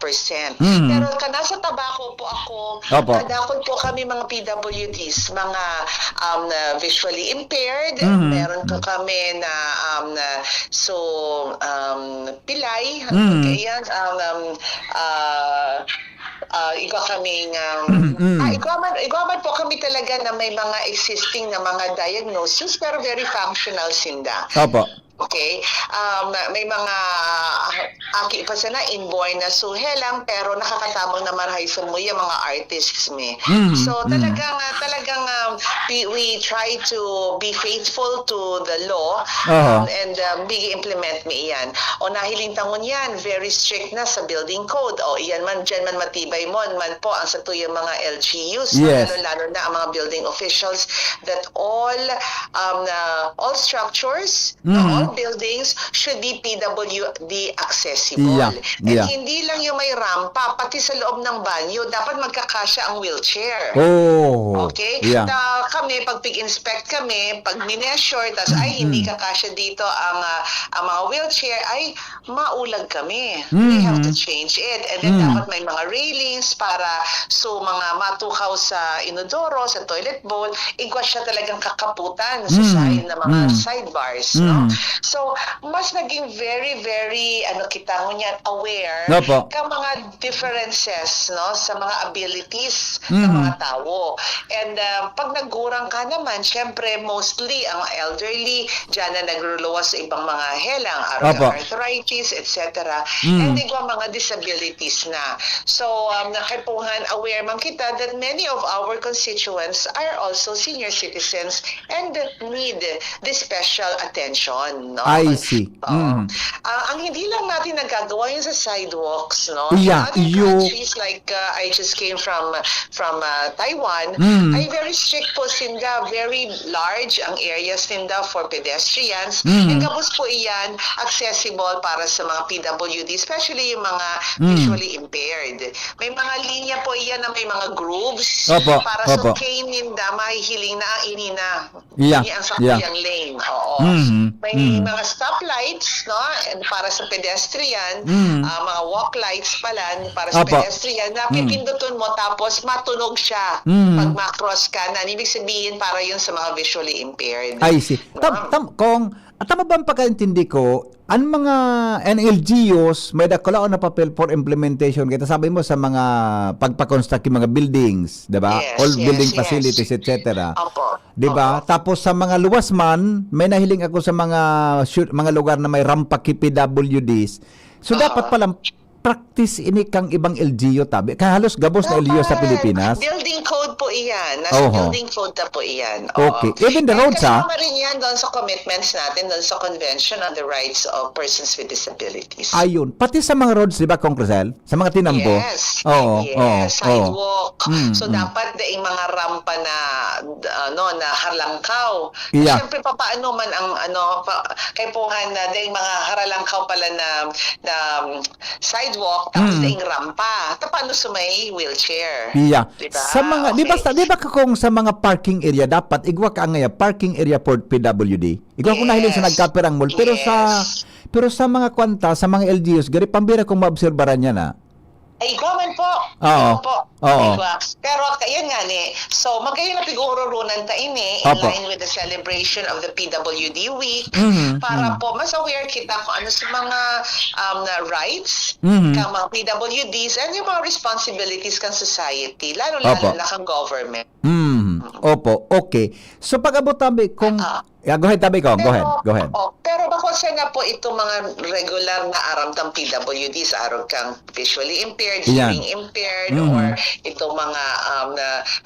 Pero nasa tabako po ako, Opo. kadakon po kami mga PWDs, mga visually impaired, meron po kami na pilay, kaya ikaw kaming ikaw po kami talaga na may mga existing na mga diagnosis pero very functional sinda. Opo. Okay? May mga aki pa sana inborn na suhe lang pero nakakatabang naman hay sumuya mga artists me. So talagang we try to be faithful to the law and big implement me iyan. O nahiling tangon yan, very strict na sa building code. O iyan man dyan man matibay mon man po ang sa tuyang mga LGUs, Yes. lalo na ang mga building officials that all structures, all buildings should be PWD accessible. Yeah. And hindi lang yung may rampa, pati sa loob ng banyo, dapat magkakasya ang wheelchair. Oh. Okay? Yeah. Kami, pag pig-inspect kami, pag mineasure, tas ay hindi kakasya dito ang mga wheelchair, ay maulag kami. We have to change it. And then dapat may mga railings para so mga matukaw sa inodoro, sa toilet bowl, igwa siya talagang kakaputan sa side ng mga sidebars. No? So, mas naging very, very, kita ngunyan, aware Opo. ka mga differences no sa mga abilities ng mga tao. And pag nagurang ka naman, syempre mostly ang elderly dyan na nagluluwas sa ibang mga helang, Opo. arthritis, etc. And igwa mga disabilities na. So, nakipuhan aware man kita that many of our constituents are also senior citizens and need this special attention. No? I see. Ang hindi lang natin nagagawa yun sa sidewalks, no? Yeah, In other countries like I just came from Taiwan, ay very strict po sinda, very large ang areas sinda for pedestrians. And kapos po iyan accessible para sa mga PWD, especially yung mga visually impaired. May mga linya po iyan na may mga grooves Opo, para opo. sa cane ninda mahihiling na inina. Yeah, Yan sa yeah. kuyang lane. Oo. May mga stoplights, no? And para sa pedestrian, mga walk lights pala para sa Opo. pedestrian, na pipindutin mo tapos matunog siya pag ma-cross ka na. Ibig sabihin para yun sa mga visually impaired. I see. Tama ba ang pagkaintindi ko, ang mga NLGUs may dakulaon na papel for implementation. Kita sabi mo sa mga pagpakonstruct yung mga buildings, 'di ba? Yes, All yes, building yes. facilities, etc. Opo. 'Di ba? Tapos sa mga luwas man, may nahiling ako sa mga lugar na may rampa ki PWDs. So dapat pala practice ini kang ibang LGU tabi. Kaya halos gabos na LGU sa Pilipinas. Building code po iyan. Nasa Oho. building code na po iyan. Okay. Even the roads, ha? Kasama rin yan doon sa commitments natin, doon sa Convention on the Rights of Persons with Disabilities. Ayun. Pati sa mga roads, di ba, Kong Crisel? Sa mga tinambo. Yes. Oo. Yes. Sidewalk. So, mm. dapat daing mga rampa na, na harlangkaw. Yeah. Siyempre, paano man ang, kaipuhan na daing mga haralangkaw pala na sidewalk, tapos daing rampa. Paano sa may wheelchair? Yeah. Diba? Sa mga, di ba kung sa mga parking area, dapat, igwa ka ngaya, parking area for PWD. Igwa ko nahiling sa nagkaperang mall. Pero sa mga kwanta, sa mga LGUs, gari pambira kung maobserbaran niya na. Ay, ikaw po. Oo. Ikaw po. Oo. Pero yan nga ni. So, magayon na pigururunan ta ini in Opo. line with the celebration of the PWD week para po mas aware kita kung ano sa mga rights kang mga PWDs and yung mga responsibilities kang society, lalo-lalo Opo. na kang government. Opo, okay. So pag-abot tabi kung go ahead tabi ko. Go ahead. Pero bako sa na po itong mga regular na aramtang PWD sa araw kang visually impaired, Yan. hearing impaired, or itong mga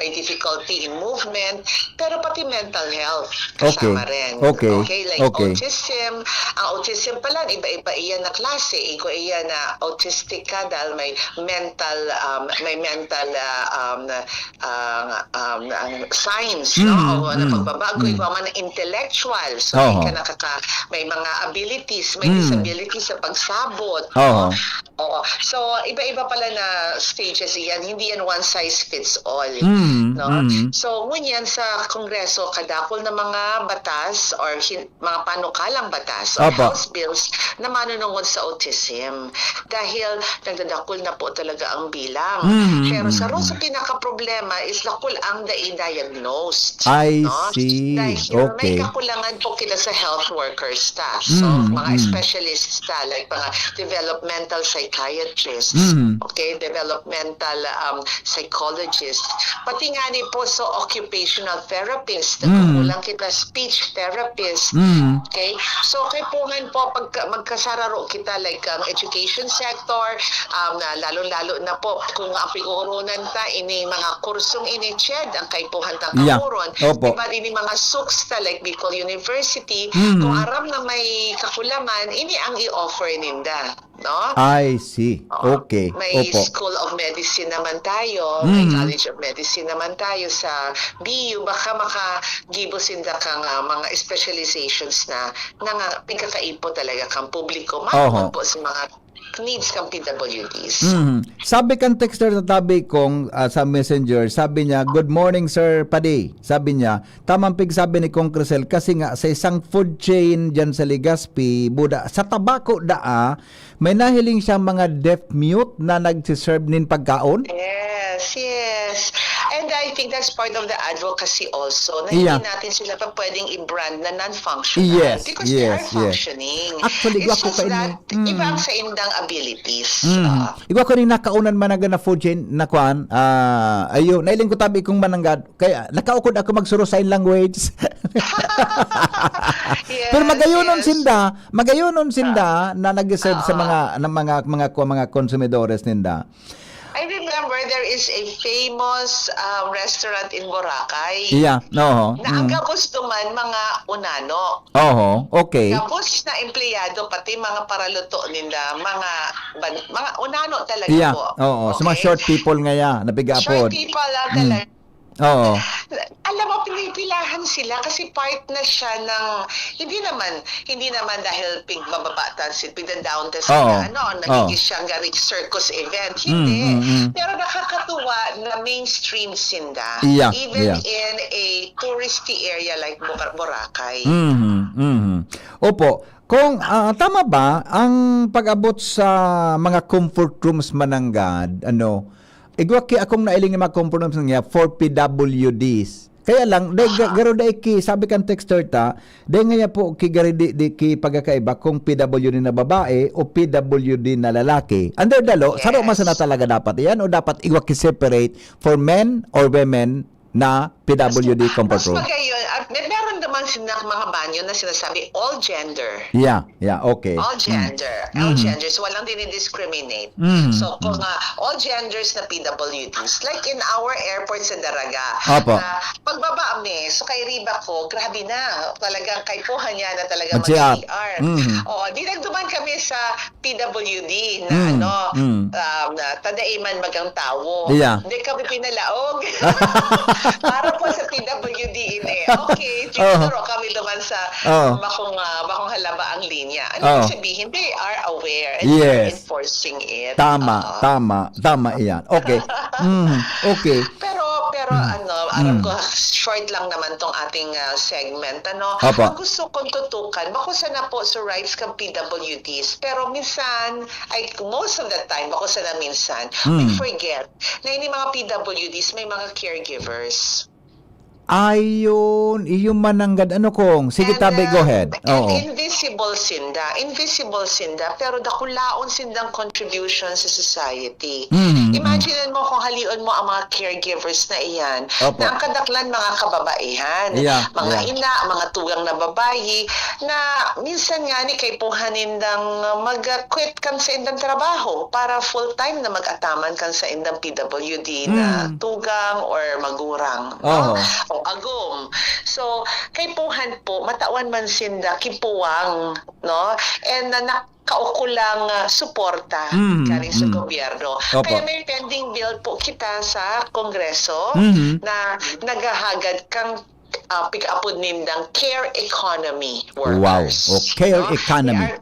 may difficulty in movement, pero pati mental health kasama rin. Okay. Like Okay. autism. Ang autism pala, iba-iba iyan na klase. Iko iyan na autistic ka dahil may mental signs, no? O na pagbabago, ikaw man intellectual. So, may mga abilities, may disabilities sa pagsabot. Oo. So, iba-iba pala na stages yan. Hindi yan one size fits all. No? So, ngunyan sa Kongreso, kadakol na mga batas or mga panukalang batas or House bills na manunungod sa autism. Dahil nagdadakol na po talaga ang bilang. Pero sa Rosa, pinaka-problema is lakul ang diagnosed. I no? see. Dahil may Okay. kakulangan po kita sa health workers ta. So, mga specialists ta, like mga developmental psychiatrists, okay, developmental psychologists, pati nga ni po sa occupational therapist, kulang kita speech therapist, okay? So, kaipuhan po, pag magkasararo kita, like ang education sector, lalo-lalo na po, kung ang pigurunan ta, ini mga kursong ini CHED, ang kaipuhan ta kamuron, diba, ini mga SUCS ta, like Bicol University, kung aram na may kakulangan, ini ang i-offer ninda, no? I see. Okay. May Opo. School of Medicine naman tayo, may College of Medicine naman tayo sa BU, baka makagibosin da kang mga specializations na pagkakaipo talaga kang publiko, mapapag po sa mga needs kang PWDs. Sabi kang texter na tabi kong sa messenger, sabi niya, good morning Sir Padi. Sabi niya, tamang sabi ni Kong Crisel, kasi nga sa isang food chain dyan sa Legazpi, Buda, sa tabako may nahiling siyang mga deaf mute na nagsiserve nin pagkaon. Yes. And I think that's part of the advocacy also, na hindi natin sila pa pwedeng i-brand na non-functional. Because they are functioning. Actually, it's just that iba ang sa indang abilities. Igwa ko rin nakaunan managa na food chain na kuan. Ayun, nailing ko tabi kong mananggad. Kaya nakaukod ako magsuro sign language. Pero magayonon sinda na nag-serve sa mga konsumidores ninda. I remember there is a famous restaurant in Boracay. No. Na ang gusto man mga unano. Okay. Tapos na empleyado pati mga paraluto nila, mga unano talaga po. Sa mga short people ngaya, nabigapod. Short people lang talaga. Alam mo, pinipilahan sila kasi part na siya ng hindi naman dahil pigmababatan pigda-down sa nagiging siyang circus event. Hindi. Pero nakakatuwa na mainstream sinda. Even in a touristy area like Boracay. Opo. Kung tama ba ang pag-abot sa mga comfort rooms mananggad, igwaki akong nailing na mga comfort rooms niya for PWDs. Kaya lang, garo da iki, sabi kan texter ta, ngaya po ki pagkakaiba kung PWD na babae o PWD na lalaki. Under the law, saro masana talaga dapat yan o dapat igwaki separate for men or women na PWD comfort room? Meron naman mga banyo na sinasabi all gender. Yeah, okay. All gender. All genders. Walang dinidiscriminate. So, kung all genders na PWDs, like in our airport sa Daraga, Opo. pagbaba mi, so kay Riba ko, grabe na. Talagang kaipuhan niya na talagang Mag-CR. mag-CR. Oo, dinagduman kami sa PWD na na tadaiman magang tawo. Yeah. Hindi kami pinalaog. Para po sa PWD ini. Okay, siguro kami duman sa bakong halaba ang linya. Ano ibig sabihin? They are aware and they're enforcing it. Tama iyan. Okay. Okay. Pero alam ko, short lang naman tong ating segment. Opo. Ang gusto kong tutukan, makusa na po sa rights kang PWDs. Pero minsan, most of the time, makusa na minsan, we forget na hindi mga PWDs, may mga caregivers. Ayun, iyong mananggad. Ano kong? Sige, tabi, go ahead. And Oo. invisible sinda, pero dakulaon sindang contribution sa society. Imagine mo kung halion mo ang mga caregivers na iyan, Opo. na ang kadaklan mga kababaihan, mga ina, mga tugang na babayi, na minsan nga ni kay puhanin dang mag-quit kan sa indang trabaho para full-time na mag-ataman kan sa indang PWD na tugang or magurang. No? O agom. So, kay puhan po, matawan man sinda, kipuwang, no? And kaukulang suporta galing sa gobyerno. Opo. Kaya may pending bill po kita sa Kongreso na naghahagad kang pick-upod nindang care economy workers. Wow. Care No? economy.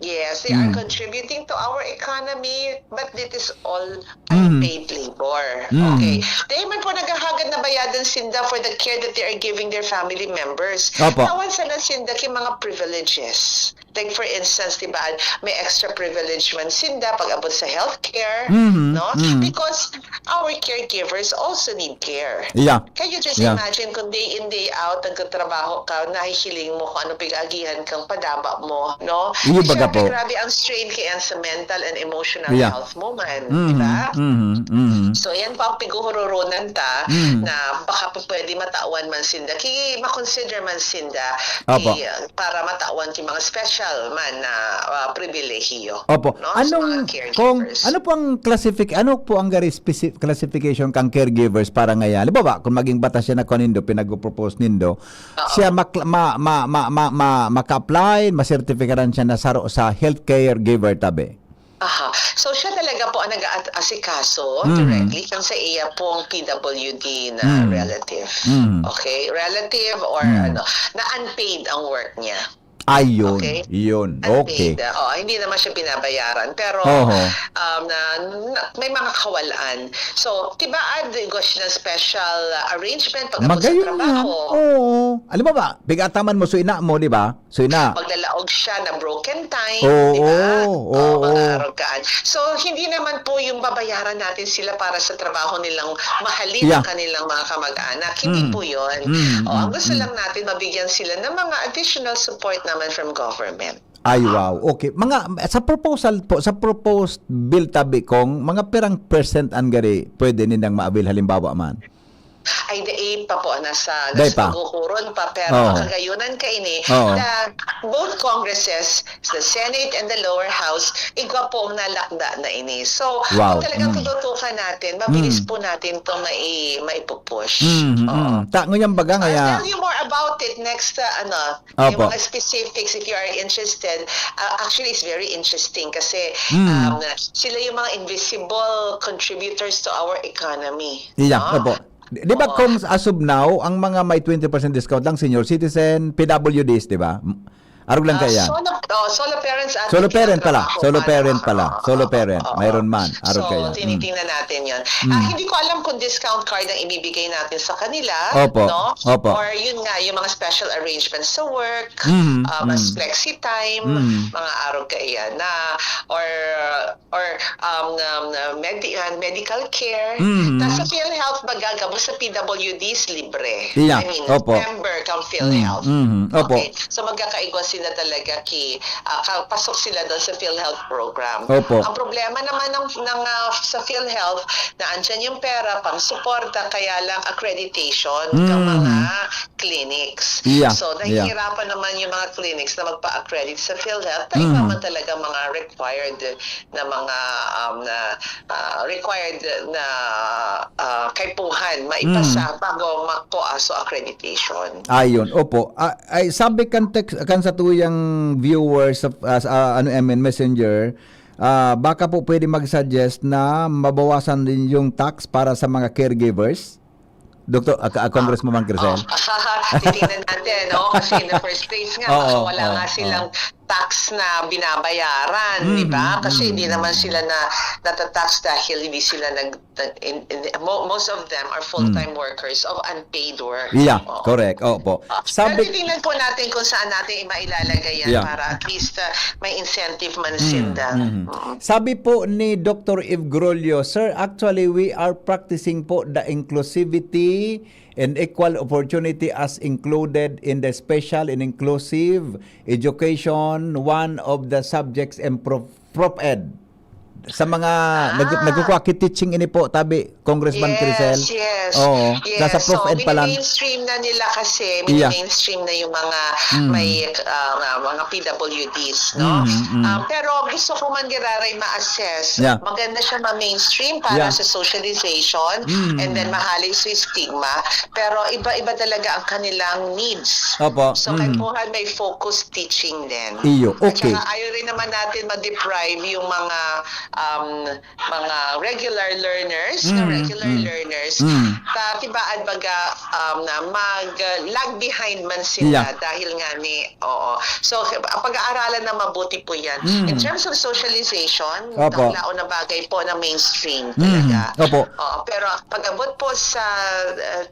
They are contributing to our economy, but it is all unpaid labor. Okay. They man po naghahagad na bayadan sinda for the care that they are giving their family members. Opo. Tawan sa sinda ki mga privileges. Like for instance, diba, may extra privilege man sinda pag abot sa healthcare, no? Because our caregivers also need care. Yeah. Can you just imagine kung day in, day out, nagkatrabaho ka, nahihiling mo kung ano pig-agihan kang padaba mo, no? Iyo baga po. Siyempre, grabe ang strain kaya sa mental and emotional health mo man, di ba? So, yan pa ang piguhururunan ta na baka pa pwede matawan man sinda. Makonsider man sinda para matawan ki mga special man na pribilehiyo. Opo. No? Sa mga caregivers. Ano po ang specific classification kang caregivers para ngayon? Halimbawa, kung maging batas siya na kanindo pinag-propose nindo, siya maka-apply, ma-certifikaran siya na saro sa healthcare giver tabi. Aha. So siya talaga po ang nag-aasikaso directly kung sa iya pong PWD na relative. Okay? Relative or na unpaid ang work niya. Ayun. Okay. Yun. Okay. Unpaid. Hindi naman siya binabayaran. Pero may mga kawalaan. So, tibaad siya ng special arrangement pag sa Magayon trabaho. Oo. Alam mo ba, bigataman mo suina mo, di ba? Suina. Maglalaog siya na broken time, Oo, di ba? oo. Mag-arogaan. So, hindi naman po yung babayaran natin sila para sa trabaho nilang mahalin ang kanilang mga kamag-anak. Hindi po yun. Ang gusto lang natin, mabigyan sila ng mga additional support naman from government. Ay, wow. Okay. Sa proposal po, sa proposed bill tabi kong, mga perang percent ang gari pwede nindang maabil halimbawa man? Ay, daig pa po, nasa guhuron pa, pero kagayunan ka ini, na both Congresses, the Senate and the lower house, igwa po ang nalakda na ini. So, kung talagang tututukan natin, mabilis po natin itong maipupush. Ngayon baga I'll ngaya. tell you more about it next, yung mga specifics if you are interested. Actually, it's very interesting kasi sila yung mga invisible contributors to our economy. Iya, no? opo. Di ba kung as of now, ang mga may 20% discount lang, senior citizen, PWDs, di ba? Arog lang kaya. Solo parents at Solo parent pala. Solo parent pala. Solo parent. Mayroon man. Arog kaya. So, tinitingnan natin yun. Hindi ko alam kung discount card ang ibibigay natin sa kanila. Opo. No? Opo. Or yun nga, yung mga special arrangements sa work, mas flexi time, mga arog kaya na, or medical care. Sa PhilHealth bagagabo sa PWDs libre. Yeah. I mean, Opo. member kang PhilHealth. Opo. Okay. So magkakaigwa sila talaga pasok sila doon sa PhilHealth program. Opo. Ang problema naman sa PhilHealth na andyan yung pera pang suporta, kaya lang accreditation ng mga clinics. Yeah, So nahihirapan naman yung mga clinics na magpa-accredit sa PhilHealth. Tayo naman talaga mga required na kaipuhan maipasa bago makuha sa accreditation. Ayon, opo. Ay sabi kan sa tuyang viewers sa Messenger, baka po pwede mag-suggest na mabawasan din yung tax para sa mga caregivers. Dr. Congressman Crisel. Titingnan natin, no? Kasi in the first place nga, baka wala nga silang tax na binabayaran, di ba? Kasi hindi naman sila natatax dahil hindi sila most of them are full-time workers of unpaid work. Yeah, correct. Opo. Pero titingnan po natin kung saan natin mailalagay yan para at least may incentive man sila. Sabi po ni Dr. Eve Grolio, Sir, actually we are practicing po the inclusivity and equal opportunity as included in the special and inclusive education, one of the subjects in Prop Ed. Sa mga nagkukwaki-teaching ini po, tabi, Congressman Crisel. Yes. Oo, nasa Prof Ed pa lang. Mainstream na nila kasi, mainstream na yung mga mga PWDs, no? Pero gusto ko man giraray ma-assess. Maganda siya ma-mainstream para sa socialization and then mahali sa stigma. Pero iba-iba talaga ang kanilang needs. Opo. So kaipuhan may focused teaching din. Iyo, okay. At saka ayaw rin naman natin ma-deprive yung mga regular learners, tibaan baga na mag-lag behind man sila dahil nga so pag-aaralan na mabuti po yan. In terms of socialization, laon na bagay po na mainstream talaga. Pero pag-abot po sa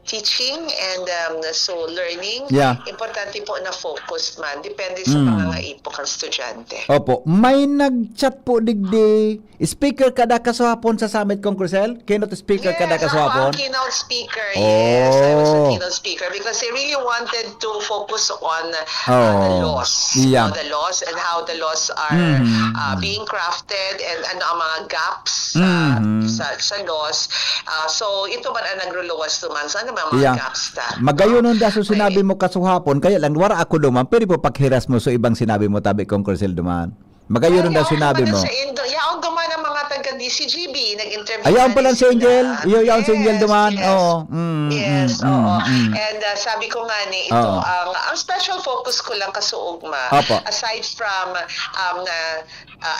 teaching and so learning, importante po na focused man. Depende sa mga ipok ang estudyante. Opo. May nag-chat po digdi. Speaker kada kaswapon sa Summit Congressel? Keynote speaker kada kaswapon? Yes, keynote speaker. Yes, I was a keynote speaker because they really wanted to focus on the laws. The laws and how the laws are being crafted and ano ang mga gaps sa laws. So ito man ang nagluluwas naman sa ano mga gaps ta. Magayon nun daso sinabi mo kasuhapon, kaya lang wara ako duman, pero po paghiras mo so ibang sinabi mo tabi Congressel duman. Magayon nun daw sinabi mo. Yaon duman ang mga taga-DCGB, nag-interview. Ayaw pa lang si Angel. Ayaw si Angel duman. Oo. Yes, oo. And sabi ko nga ni, ito, ang special focus ko lang kasuugma, aside from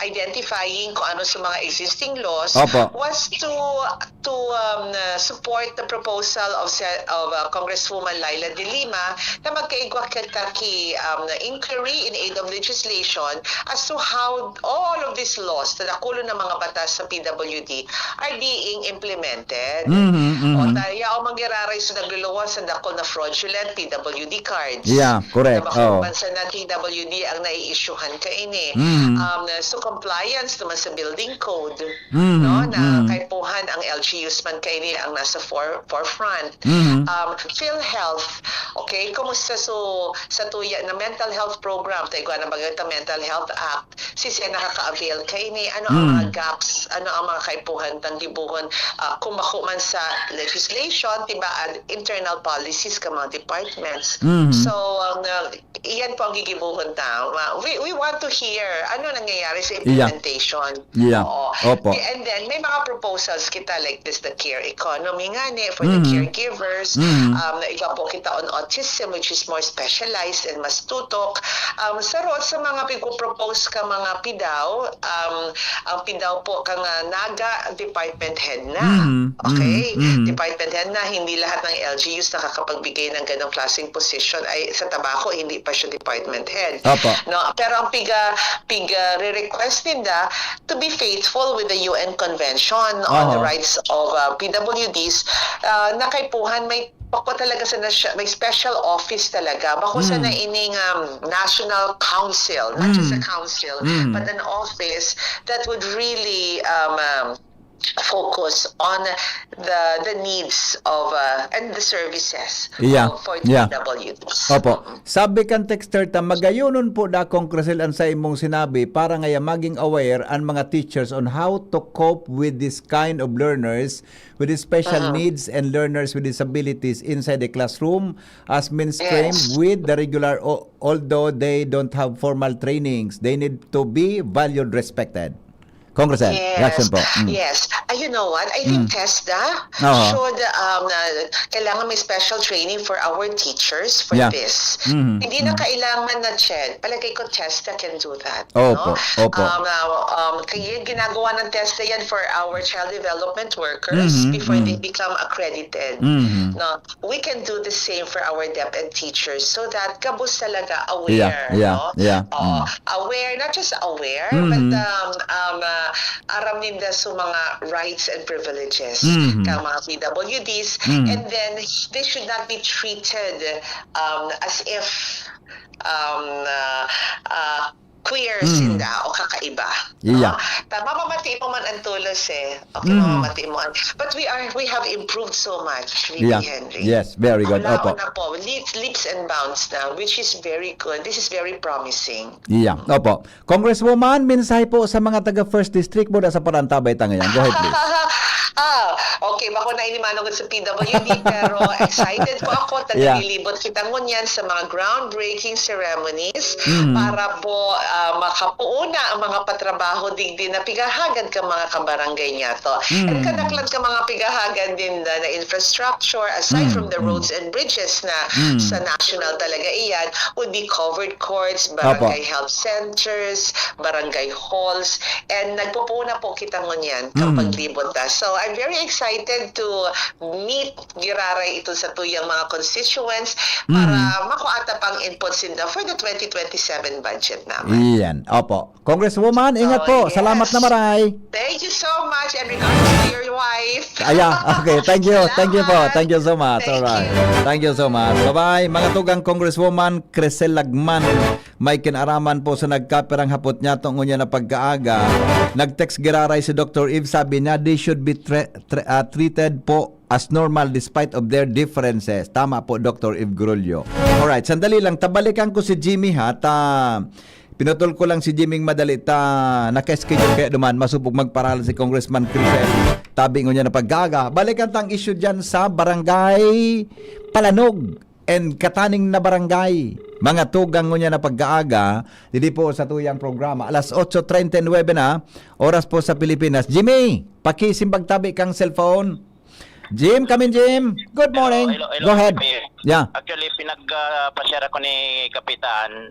identifying kung ano sa mga existing laws, was to support the proposal of Congresswoman Laila De Lima na magkaigwa kita inquiry in aid of legislation as to how all of these laws na nakulo ng mga batas sa PWD are being implemented. O tayo mangyararay sa nagluluwas sa dakol na fraudulent PWD cards. Yeah, correct. Na bansa na PWD ang nai-issuehan kaini. So compliance naman sa building code, no, na kaipuhan ang LGUs man kaini ang nasa forefront. PhilHealth, okay, kumusta sa tuya na mental health program, tayo na bagay Mental Health Act, siya nakaka-avail kaini, ano ang mga gaps, ano ang mga kaipuhan tang dibuhon kung makuman sa legislation, tiba internal policies ka mga departments. So iyan po ang gigibuhon ta. We want to hear ano nangyayari sa implementation. And then may mga proposals kita like this, the care economy nga ni for the caregivers. Iba po kita on autism which is more specialized and mas tutok. Sa mga pagpo-propose ka mga PIDAW, ang PIDAW po kang naga department head na. Okay? Department head na, hindi lahat ng LGUs nakakapagbigay ng ganong klaseng position. Ay sa tabako hindi pa siya department head. No, pero ang piga re-request nila to be faithful with the UN Convention on the Rights of PWDs, na kaipuhan may bako talaga sa may special office talaga. Bako sa na ining national council, not just a council, but an office that would really focus on the needs of and the services for the Yeah. PWDs. Opo. Sabi kan texter ta magayonon po da Kongresel an sa imong sinabi para ngaya maging aware ang mga teachers on how to cope with this kind of learners with the special needs and learners with disabilities inside the classroom as mainstream Yes. with the regular although they don't have formal trainings. They need to be valued, respected. Congressman, reaction po. Yes. You know what? I think TESDA should, kailangan may special training for our teachers for this. Hindi na kailangan na CHED. Palagay ko TESDA can do that. Opo, opo. Kaya ginagawa ng TESDA yan for our child development workers before they become accredited. No? We can do the same for our DepEd teachers so that kabus talaga aware. Aware, not just aware, but aram ninda sa mga rights and privileges ng mga PWDs, and then they should not be treated as if queer sila o kakaiba. Yeah. Mamamati mo man ang tulos eh. Okay, mamamati mo. But we have improved so much, really, Henry. Yes, very good. Opo. Na po, leaps and bounds now, which is very good. This is very promising. Yeah. Opo. Congresswoman, mensahe po sa mga taga First District mo sa Parantabay ngayon. Go ahead, please. Okay, bako na inimanong sa PWD pero excited po ako tagalilibot kita ngunyan sa mga groundbreaking ceremonies para po makapuuna ang mga patrabaho digdi na pigahagan ka mga kabarangay niya to. And kanaklan ka mga pigahagan din na infrastructure aside from the roads and bridges na sa national talaga iyan would be covered courts, barangay health centers, barangay halls, and nagpupuuna po kita ngunyan kapag libot ta. So I'm very excited to meet giraray ito sa tuyang mga constituents para makuata pang inputs for the 2027 budget namin. Iyan. Opo. Congresswoman, ingat po. Yes. Salamat na maray. Thank you so much and regards to your wife. Okay. Thank you. Thank you po. Salamat. Thank you so much. Thank Alright. you. Thank you so much. Bye-bye. Mga tugang Congresswoman Crisel Lagman. May kinaraman po sa nagkaperang hapot niya tungkol niya na pagkaaga. Nag-text giraray si Dr. Eve. Sabi niya, they should be treated po as normal despite of their differences. Tama po, Dr. Eve Grullo. Alright, sandali lang. Tabalikan ko si Jimmy ha. Pinutol ko lang si Jimmy madali. Naka-schedule kaya duman. Masupog magparal si Congressman Crisel. Tabi ko niya na paggaga. Balikan tang issue dyan sa Barangay Palanog and Kataning na barangay. Mga tugang niya na pag-aaga, hindi po sa tuyang programa. Alas 8:39 na, oras po sa Pilipinas. Jimmy, pakisimbag tabi kang cellphone. Jim, come in, Jim. Good morning. Hello, Go ahead. Yeah. Actually, pinagpasyara ko ni Kapitan,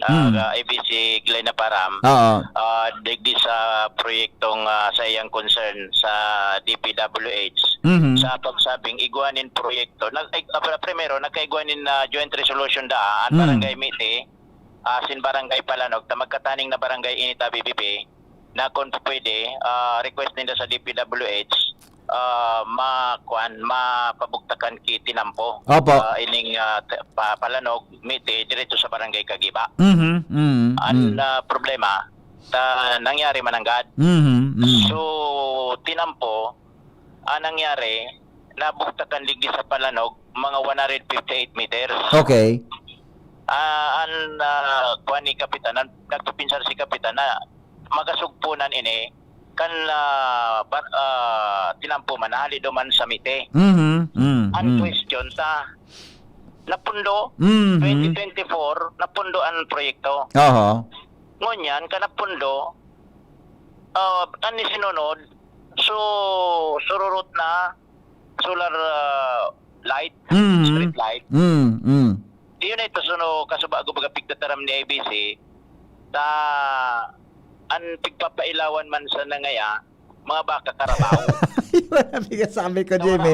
ABC Glenn Param, Oo. digdi sa proyektong sa iyang concern sa DPWH, sa pagsabing igwanin proyekto. Primero, nagkaigwanin na joint resolution daan, Barangay Miti, sin Barangay Palanog, magkataning na Barangay Inita BBB, na kung pwede, request nila sa DPWH, mapabuktakan ki Tinampo. Opo. Ining Palanog, Miti, diretso sa Barangay Kagiba. Ang problema, nangyari mananggad. So, Tinampo, nangyari, nabuktakan ligdi sa Palanog, mga 158 meters. Okay. Kuha ni Kapitan, nagtupinsar si Kapitan na magasugpunan ini, kan Tinampo man hali do man sa Mite. Ang question ta napundo 2024 napundo ang proyekto. Ngunyan ka napundo kan ni sinunod so sururot na solar light, street light. Diyon na ito suno kasubago baga pigtataram ni ABC ta ang pigpapailawan man sa nangaya, mga baka karabaw. Sabi ko, Jimmy.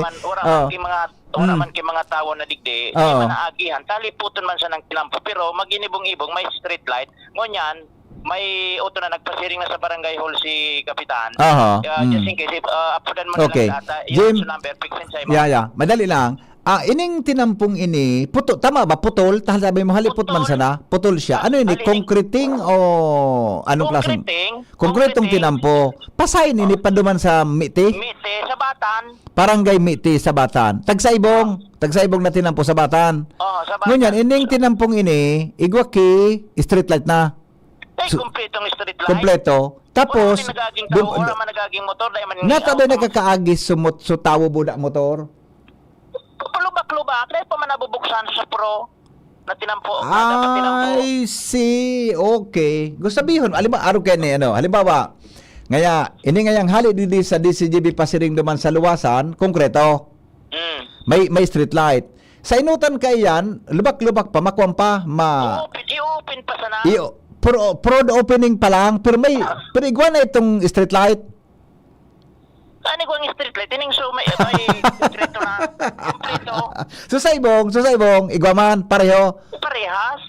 Ora man ki mga tawo na digdi, di man naagihan, taliputon man sa ng Tinampo, pero maginibong-ibong, may street light. Ngunyan, may auto na nagpasiring na sa barangay hall si Kapitan. Just in case, apudan mo na lang data, Jim, yung number, Madali lang. Ining tinampong ini, tama ba? Putol? Tahal sabi mo, halipot man sana. Putol siya. Ano ini? Concreting o anong klaseng? Concretong tinampo. Pasayin ini paduman sa Miti? Mite, sa Batan. Barangay Miti sa Batan. Tagsaibong na tinampo sa Batan. Oh, sa Batan. Ngunyan, ining tinampong ini, igwaki, street light na. Kumpletong street light. Kompleto. Tapos, wala man nagaging motor. natabay nagkakaagis sa tawo budak motor. Lubak-lubak. Dahil pa man nabubuksan sa pro na tinampo. I see. Okay. Gusto sabihin, araw kayo ni, halimbawa, ngayang hali dili sa DCGB pasiring duman sa luwasan, konkreto. May street light. Sa inutan kay yan, lubak-lubak pa, makwam pa, I-open pa sana. Pro opening pa lang, pero igwa na itong street light. Ano ko ang street light? Tining so may street na. Kompleto. Susaybong, igwa man, pareho. Parehas.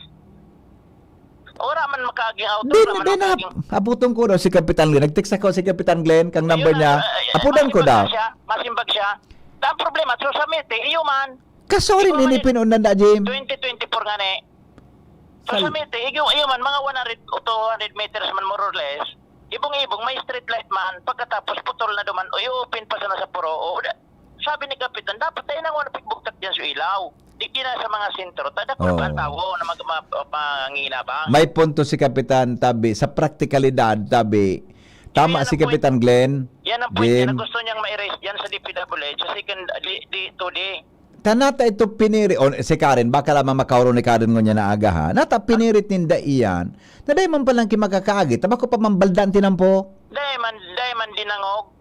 Ora man makaging auto. Abutong ko daw si Kapitan Glenn. Nag-text ako si Kapitan Glenn, kang number niya. Apudan ko daw. Masimbag siya. Ang problema, so sa Mete, iyo man. Kasorin inipin unan da, Jim. 2024 nga ne. So sa Mete, iyo man, mga 100 o 200 meters man more or less. Ibong-ibong, may street light man. Pagkatapos putol na duman, i-open pa sana sa puro. Sabi ni Kapitan, dapat tayo nang wala pigbuktak dyan sa ilaw. Di na sa mga sentro. Tada ko ang tawo na manginabang. May punto si Kapitan Tabi. Sa praktikalidad, Tabi. Tama si Kapitan Glenn. Yan ang point na gusto niyang ma-erase dyan sa DPWH sa second D2D. Tanata ito piniri, si Karen, baka lamang makauron ni Karen ngunya na aga ha. Nata pinirit ninda iyan. Na dahi man palang kimakakaagi, tabako pa mambaldan tinampo. Dahi man dinangog.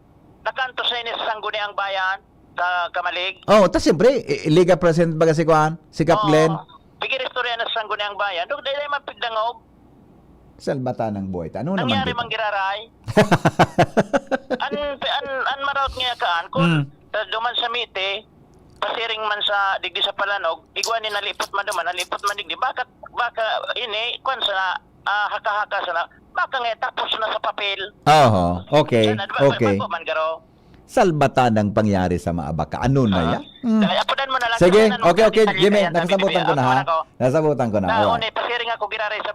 Nakanto sa inis sangguni ang bayan sa Kamalig. Tas siyempre, Liga President baga si Kwan, si Kap Glenn. Pigir istorya na sa sangguni ang bayan. Dahi man pigdangog. Salbata ng buhay. Ano naman nangyari dito? mang giraray. an marawt nga kaan. Kung duman sa Mite, pasiring man sa digdi sa Palanog, igwa ni nalipot man digdi. Baka ini, kung sa haka-haka sana, baka nga tapos na sa papel. Okay. Bago man garo. Salbata ng pangyari sa Maabaka. Ano na yan? Apudan mo na lang. Sige, okay, Jimmy, nakasabutan ko na ha. Nasabutan ko na. Pasiring ako giraray sa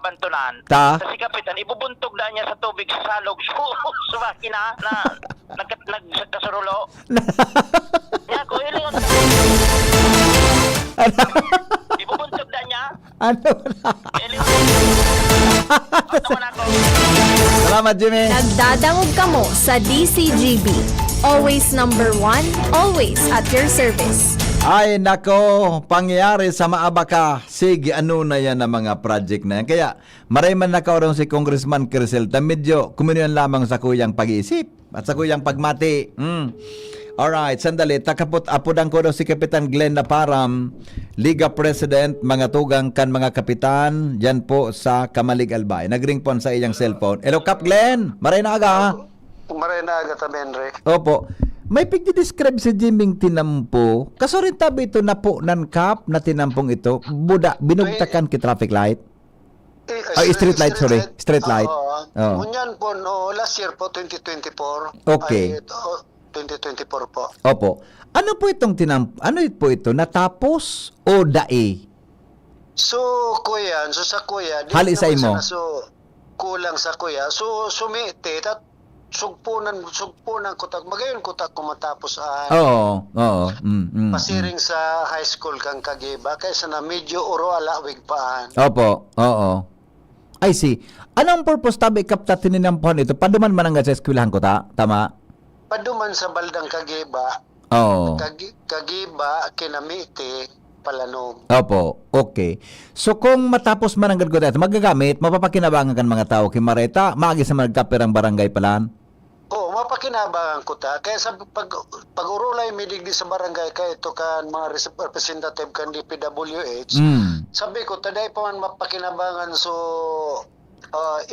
Bantunan. Ta? Kasi Kapitan, ibubuntog na niya sa tubig sa salog. Sa makina na nagkasurulo. Niya ko, ilingon. Ibubuntog na niya. Ano na? Salamat, Jimmy. Nagdadangog kamo sa DCGB. Always number one, always at your service. Ay, nako, pangyayari sa Maabaka. Sige, ano na yan ang mga project na yan. Kaya, maray man nakaurang si Congressman Crisel, medyo kumunyan lamang sa kuyang pag-iisip at sa kuyang pagmati. Alright, sandali. Apudan ko daw si Kapitan Glenn Naparam, Liga President, mga tugang kan mga kapitan, dyan po sa Kamalig Albay. Nagring po sa iyang cellphone. Hello, Kap Glenn. Maray na aga. Maray na aga, Tabenre. Opo. May pigdi-describe si Jiming tinampo. Kaso rin tabi ito na po ng Kap na tinampong ito. Binugtakan ki traffic light. Street light, sorry. Street light. Ngunyan po, last year po, 2024. Okay. 2024 po. Opo. Ano po itong ano po ito? Natapos o dae? So, kuya, sa kuya, hali sa imo. Kulang sa kuya. So, sumite, sugpunan kutak. Magayon kutak kumatapos Oo. pasiring sa high school kang Kagiba, kaysa na medyo uro alawig paan. Opo. Oo. I see. Anong purpose tabi kapta tininampuan ito? Paduman man ang sa eskwelahan ko ta? Tama? Paduman sa Baldang Kagiba. Oo. Kagiba, Kinamite, Palanog. Opo, okay. So kung matapos man ang gadgo dito, magagamit, mapapakinabangan kan mga tao kimareta, maagi sa magkaperang barangay palan? Oo, mapakinabangan ko ta. Kaya sa pag-urulay midigdi sa barangay kay ito kan mga representative kan DPWH, sabi ko, taday pa man mapakinabangan so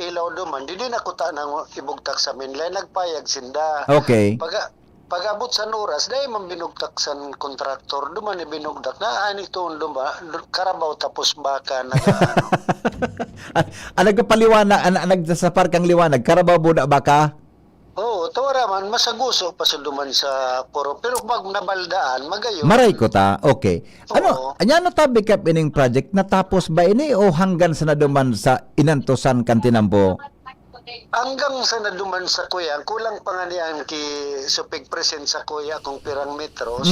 ilaw duman, di din ako ta nang ibugtak sa mainline, nagpayag sinda. Okay. Pag-abot sa oras, dahil man binugtak sa kontraktor, duman ni binugtak na ani tuon karabaw tapos baka nagpaliwanag, nagsasapar kang liwanag, karabaw buda baka? Oo, tawara man, masaguso pa sa duman sa puro. Pero pag nabaldaan, magayon. Maray ko ta. Okay. Oo. Ano tabi kap ining project natapos ba ini o hanggang sa naduman sa inantosan kan tinampo? Hanggang sa naduman sa kuya, kulang pa nga niyan ki supig present sa kuya kung pirang metros.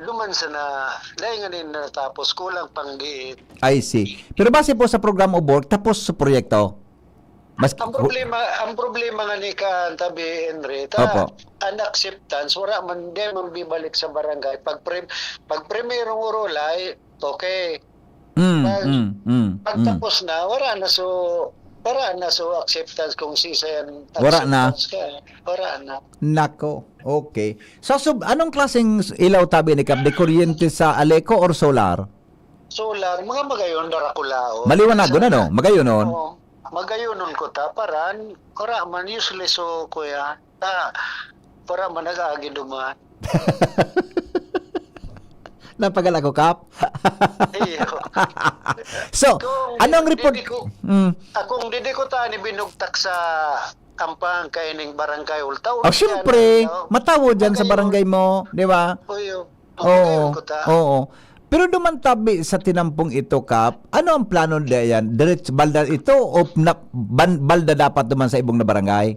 Duman sa na, dahil nga din natapos, kulang pang giit. I see. Pero base po sa program of work, tapos sa proyekto? Ang problema nga ni kan tabi Henry, Opo. an acceptance wala man di man bibalik sa barangay pag primerong urolay, okay. Pag tapos na wala na so acceptance kung sisayan Wala na. Wala na. Nako. Okay. So, anong klaseng ilaw tabi ni Kap? De kuryente sa Aleco or solar? Solar, mga magayon darakulao. Maliwanag na no? Magayon nun? Oo. Magayonon ko ta paran ora man useless so kuya. Para man nag-agi duman. Napagala ko, Kap. Iyo. So, anong report? Akong didi ko ta ni binugtak sa kampang kaining barangay Ultaw. Oh, syempre, matawo dyan sa barangay mo, di ba? Oyo. Oo. Oo. Pero duman tabi sa tinampong ito, Kap, ano ang plano diyan? Diretso balda ito o balda dapat duman sa ibong na barangay?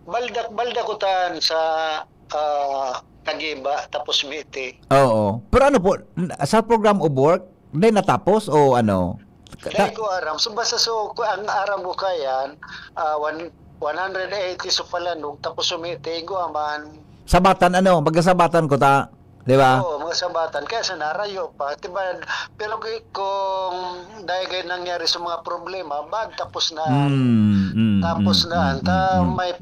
Balda ko tan sa Tagiba tapos Miti. Oo. Pero ano po, sa program of work, hindi natapos o ano? Dahil ko aram. So basta ang aram ko kayan, 180 so Palanog tapos Miti, ko aman. Sabatan ano? Magkasabatan ko ta. Di ba? Oo, mga sabatan. Kaya sa narayo pa. Diba? Pero kung dahil nangyari sa mga problema, tapos na. Tapos na. May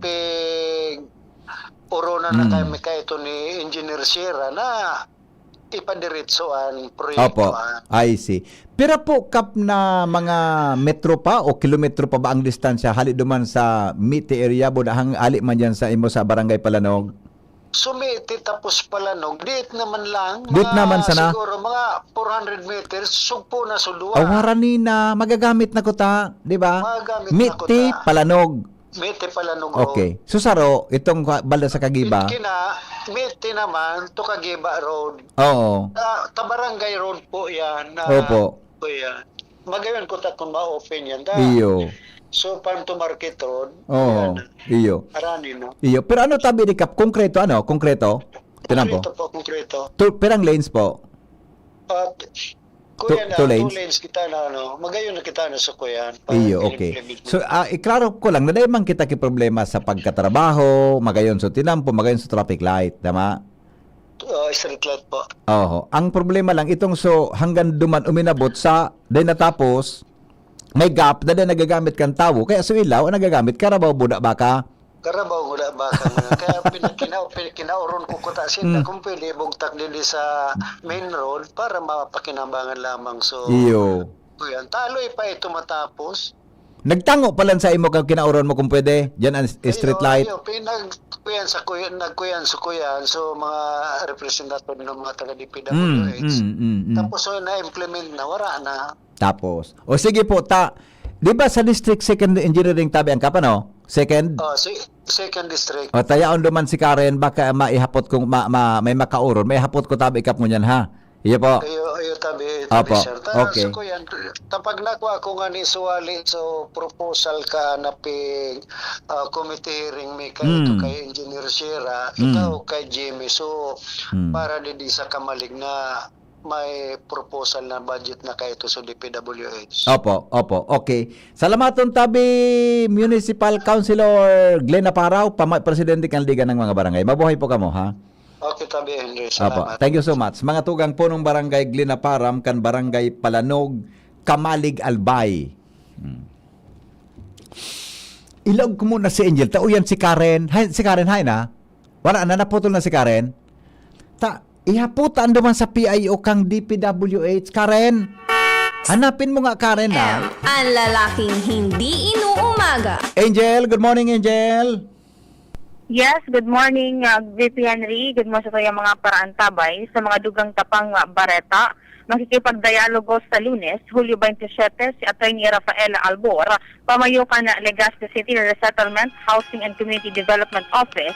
urona na kami kayo ito ni Engineer Sierra na ipadiritsoan proyekto. Opo, I see. Pero po, Kap, na mga metro pa o kilometro pa ba ang distansya hali duman sa Miti area budahang ali man dyan sa imo sa Barangay Palanog? Sumiti tapos Palanog, diit naman lang. Diit naman sana? Siguro mga 400 meters, sugpo na sudua. Awarani na, magagamit na ko ta, di ba? Magagamit na ko Miti, ta. Palanog. Miti Palanog. Okay. Susaro, itong balda sa Kagiba. Miti naman, to Kagiba Road. Oo. Tabarangay Road po yan. Opo. Po yan. Magayon ko ta kung ma-open yan. Iyo. So, Farm to Market Road. Oo. Iyo. Arani, no? Iyo. Pero ano tabi ni Kap? Konkreto, ano? Konkreto? Tinan po. Konkreto po, konkreto. Perang lanes po? Kuya na, two 2 lanes? lanes kita na, ano, magayon na kita na sa kuya. Iyo, okay. So, iklaro ko lang, naday man kita ki problema sa pagkatrabaho, magayon sa tinampo, magayon sa traffic light, tama? Street light po. Oo. Ang problema lang, itong so, hanggang duman uminabot sa, day natapos, may gap, na nagagamit kang tawo, kaya so ilaw, nagagamit, karabaw, buda baka? Karabaw ko na baka nga. Kaya kinauron ko ta sinta kung pwede bugtak din sa main road para mapakinabangan lamang. So, Iyo. kuya, taloy pa ito matapos. Nagtango pa lang sa imo kang kinauron mo kung pwede, dyan ang street light. Nagkuyan sa kuyan, so mga representative ng mga taga-DPWH. Tapos so na-implement na, wala na. Tapos, o sige po, di ba sa District Second Engineering tabi ang kapa, no? Second? Second district. O tayaon duman si Karen, baka maihapot kung may makauron, may hapot ko tabi ikap mo niyan, ha? Iyo po. Ayo tabi Opo, sir. okay. So kuyan, tapag nako ako nga ni suwali so proposal ka na ping committee hearing may kayo kay Engineer Sierra, ikaw kay Jimmy, so para di sa kamalig na may proposal na budget na kayo to sa DPWH. Opo, okay. Salamaton tabi Municipal Councilor Glenn Aparaw, Presidente kan Liga ng mga Barangay. Mabuhay po kamo, ha? Okay, tabi Henry. Opo, Salamat. thank you so much. Mga tugang punong Barangay Glenn Aparam kan Barangay Palanog, Kamalig Albay. Ilog ko muna si Angel. Tauyan si Karen. Si Karen, hay na? Wala na, naputol na si Karen. Ihaputan duman sa PIO kang DPWH, Karen. Hanapin mo nga, Karen, ha? Ang lalaking hindi inuumaga. Angel, good morning, Angel. Yes, good morning, VP Henry. Good morning sa yung mga paraantabay sa mga dugang tapang Bareta. Makikipagdialogo sa Lunes, Hulyo 27, si Atty. Rafael Albor, pamayukan na Legazpi City Resettlement, Housing and Community Development Office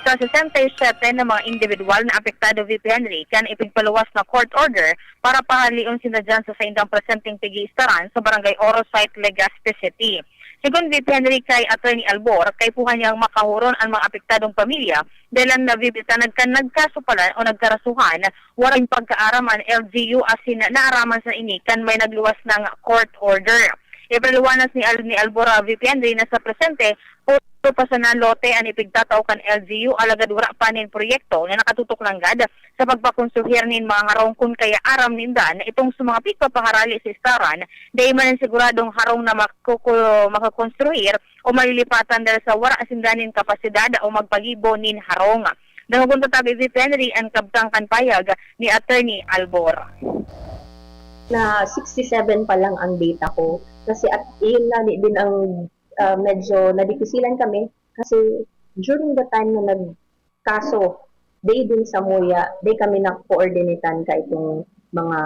sa 67 na mga individual na apektado, VP Henry, kan ipigpaluwas na court order para pahalion sila dyan sa saindang presenteng pigi-istaran sa Barangay Orosite, Legazpi City. Sigun VP Henry kay Atty. Albor, kay puhan niyang makahuron ang mga apektadong pamilya dahil na VP nagkasupalan o nagkarasuhan, waring pagkaaraman LGU asin naaraman sa ini kan may nagluwas ng court order. Ipaluwanas ni Albor VP Henry na sa presente, puro pa sa nalote ang ipigtataw kan LGU alagad wala pa nin proyekto na nakatutok lang gad sa pagpakonsuhir nin mga harong kun kaya aram ninda na itong sa mga pika pangarali sa istaran dahil man siguradong harong na makakonstruir o malilipatan dahil sa wala asindanin kapasidad o magpagibo nin harong. Dangugun tatabi VP Henry ang kabtang kanpayag ni Atty. Albor. Na 67 pa lang ang data ko kasi at yun na din ang medyo nadikisilan kami kasi during the time na nagkaso day din sa Muya, day kami na-coordinatean ka itong mga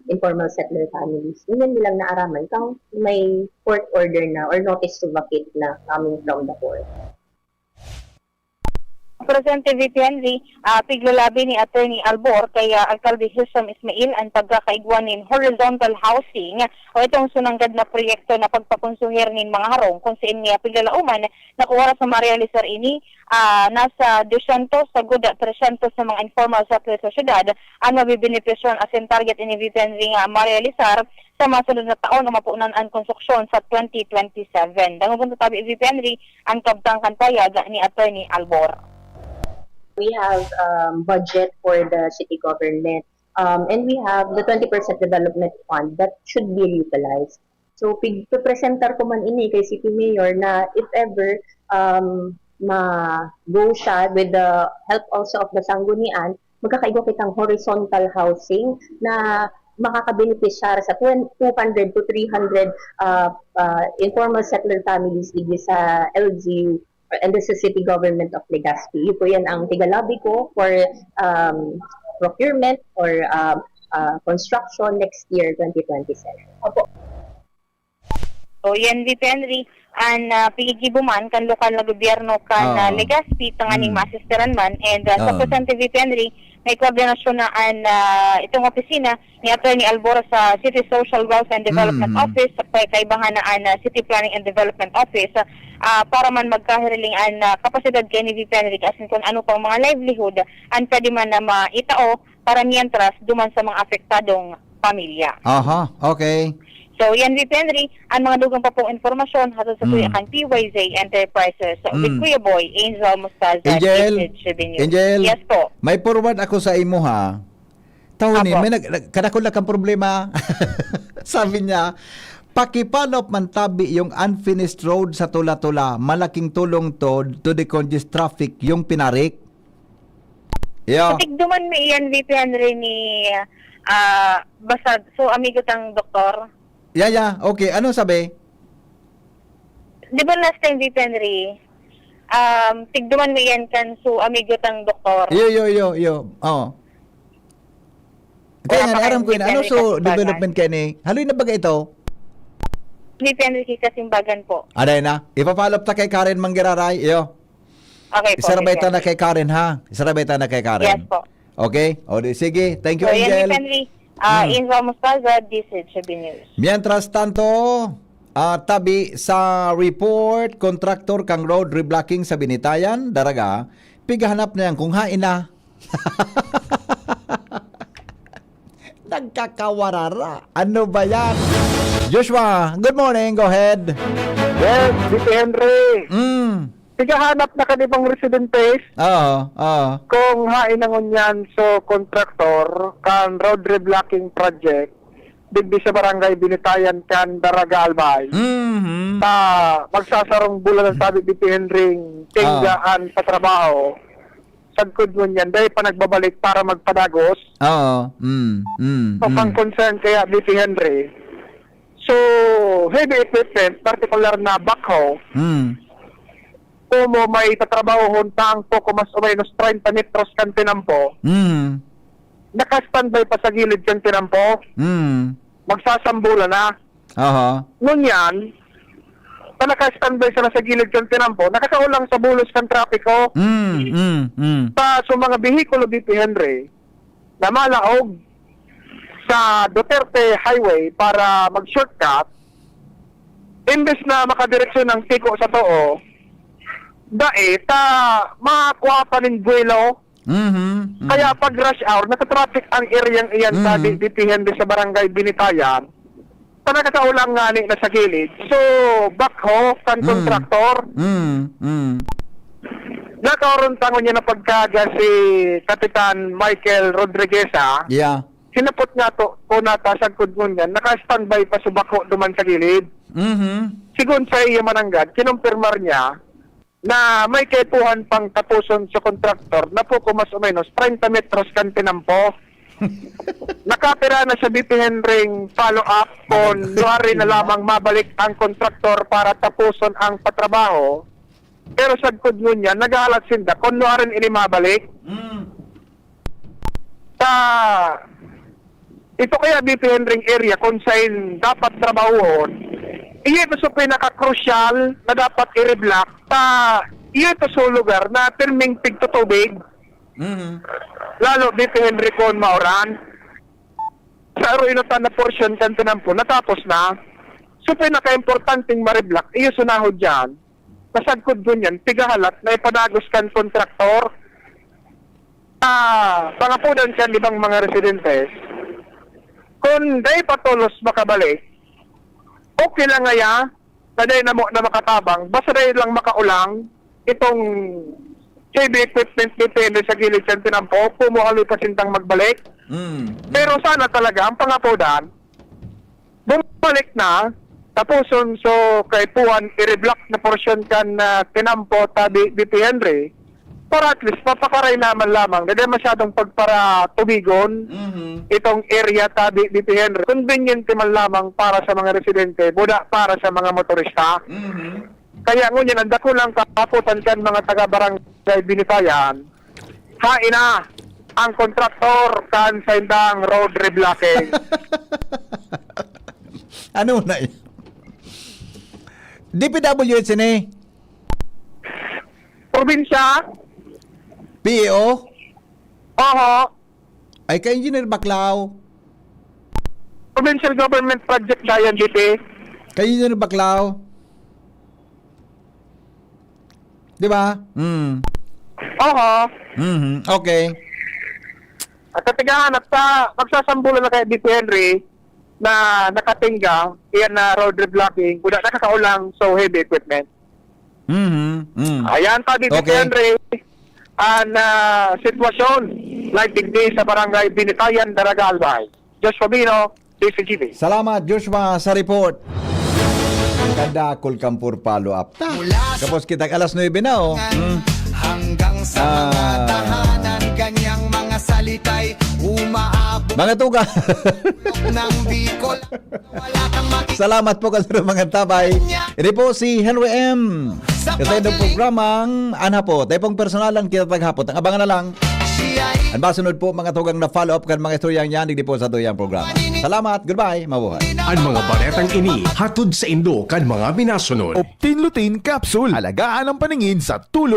informal settler families. Yun nilang naaraman kang may court order na or notice to vacate na coming from the court. Presidente VP Henry, piglalabi ni Atty. Albor kay Alcalde Hisham Ismail ang pagkakaigwan nin horizontal housing o itong sunanggad na proyekto na pagpakonsuhir nin mga harong kung saan niya piglalauman na kuwara sa marealisar ini nasa 200 sa guda 300 sa mga informal settler sa syudad ang mabibenepisyon as in target ini VP Henry nga marealisar sa masunod na taon na mapunan ang konstruksyon sa 2027. Dangugun tatabi VP Henry ang kabtang kanpayag ni Atty. Albor. We have budget for the city government and we have the 20% development fund that should be utilized. So, pig-presentar ko man ini kay City Mayor na if ever ma-go siya with the help also of the Sanggunian, magkakaigo kitang horizontal housing na makakabenepisyar sa 200 to 300 informal settler families dito sa LGU and the city government of Legazpi. Ito yan ang tigalabi ko for procurement or construction next year, 2027. Opo. So yan VP Henry, ang pigigibuman kan lokal na gobyerno kan Legazpi tanganing masisteran man and sa Presidente VP Henry may koordinasyon na itong opisina ni Atty. Albor sa City Social Wealth and Development Office kay kaibahan na City Planning and Development Office para man magkahiriling ang kapasidad kay ni VP Henry asin kung ano pang mga livelihood ang pwede man na maitao para mientras duman sa mga apektadong pamilya. Aha, okay. So, yan VP Henry, ang mga dugang pa pong informasyon hatod sa kuya kang PYZ Enterprises with Kuya Boy, Angel Mostaza, Angel, Yes po. may forward ako sa imo ha. Tawnin, may kadakula kang problema. Sabi niya, pakipanop man tabi yung unfinished road sa Tula-Tula, malaking tulong to decongest traffic yung pinarik. Yeah. Tigduman mo iyan VP Henry ni basta, so amigo tang doktor. Yeah, okay. Ano sabi? Di ba last time VP Henry, tigduman mo iyan kan so amigo tang doktor. Yo. Oh. Kaya nga, aram ko yun. Ano so development kayo ni? Haloy na baga ito? VP Henry Kasimbagan po. Aday na. Ipapalop ta kay Karen Manggiraray. Iyo. Okay po. Isarabay ta na kay Karen ha? Isarabay ta na kay Karen. Yes po. Okay? O di, sige. Thank you, So Angel. yan VP Henry. Angel Mostaza, DCHB News. Mientras tanto, tabi sa report, contractor kang road reblocking sa Binitayan, Daraga, pigahanap na yan kung hain na. Nagkakawarara. Ano ba yan? Joshua, good morning. Go ahead. Yes, VP Henry. Pigahanap na kanibang residentes. Oo. Kung hain nangon yan so contractor kan road reblocking project digdi sa barangay Binitayan kan Daraga Albay. Ta magsasarong bulan ng sabi VP Henry tinggaan sa trabaho. Sagkod mo yan dahil pa nagbabalik para magpadagos. Oo. So pang concern kaya VP Henry. So heavy equipment, particular na backhoe. kumo may tatrabahon tang po mas o menos 30 metros kan tinampo, naka-standby pa sa gilid kan tinampo, magsasambula na. Ngunyan, na naka-standby sila sa gilid kan tinampo, nakakaulang sa bulos kan trapiko. Sa mga bihikulo dito, Henry, na malaog sa Duterte Highway para mag-shortcut, imbes na makadireksyon ng tiko sa too, makakuha pa ng buwelo. Kaya pag rush hour, nakatraffic ang areang iyan sa DPN sa barangay Binitayan. Sa nakakaulang nga na sa gilid. So, backho, kan kontraktor. Nakaroon tango niya na pagkaga si Kapitan Michael Rodrigueza. Sinapot nga to po nata sa kudngon yan, naka-standby pa sa bako duman sa gilid. Sigun sa iya mananggad, kinumpirmar niya na may kepuhan pang tapuson sa kontraktor na po mas o menos 30 metros kan tinampo. Nakapira na sa BP Henring follow-up kung luwari na lamang mabalik ang kontraktor para tapuson ang patrabaho. Pero sa kudngon niya, nag-aalat sinda kung luwari ini mabalik. Ito kaya BP Henring area kung saan dapat trabahon, iyon ito sa pinaka-crucial na dapat i-reblock. Iyon ito sa lugar na pirming tigtutubig. Lalo BP Henry kung mauran. Sa inutan na portion kan tinampo, natapos na. So pinaka-importanting ma-reblock, iyon sunahod dyan. Nasagkod dun yan, tigahalat na ipanagos kan kontraktor. Pangapunan kan ibang mga residentes. Kung day patulos makabalik, okay lang ngaya, na day na makatabang, basta day lang makaulang, itong heavy equipment depende sa gilid sa tinampo, pumuhaloy pa sintang magbalik. Pero sana talaga, ang pangapunan, bumalik na, tapuson so kay Puan, i-reblock na portion kan tinampo tabi BP Henry, para at least mapakaray naman lamang, hindi masyadong pagpara tubigon, itong area tabi BP Henry. Convenient man lamang para sa mga residente, buda para sa mga motorista. Kaya ngunyan, ang dako lang kaputan kan mga taga-barangay Binitayan, hain na ang kontraktor kan sa indang road reblocking. Ano na yun? DPWH ni? Probinsya? PEO? Oho. Ay ka-engineer Baclao? Provincial Government Project Giant DP. Ka-engineer Baclao? Di ba? Oho. Okay. At katigahan at magsasambulan na kay DP Henry na nakatingga, iyan na road reblocking, kuda nakakaulang so heavy equipment. Ayan pa DP Henry ang sitwasyon like digdi sa barangay Binitayan, Daragalbay. Joshua Bino, DCGB. Salamat Joshua sa report. Kada Kulkampur follow-up. Tapos kita alas 9 na hanggang sa mga tahanan, kanyang mga salitay umaabot mga tuga. ng Bicol. Wala kang Salamat po kasi mga tabay. Ito po si Henry M. Kasi ng programang Anhapot. Tayo pong personalan kita taghapot. Ang abangan na lang. Ang basunod po mga tugang na follow-up kan mga istoryang yan. Hindi po sa tuyang programa. Salamat. Goodbye. Mabuhay. Ang mga baretang ini hatod sa Indo kan mga binasunod. Optin Lutein Capsule. Alagaan ang paningin sa tulog.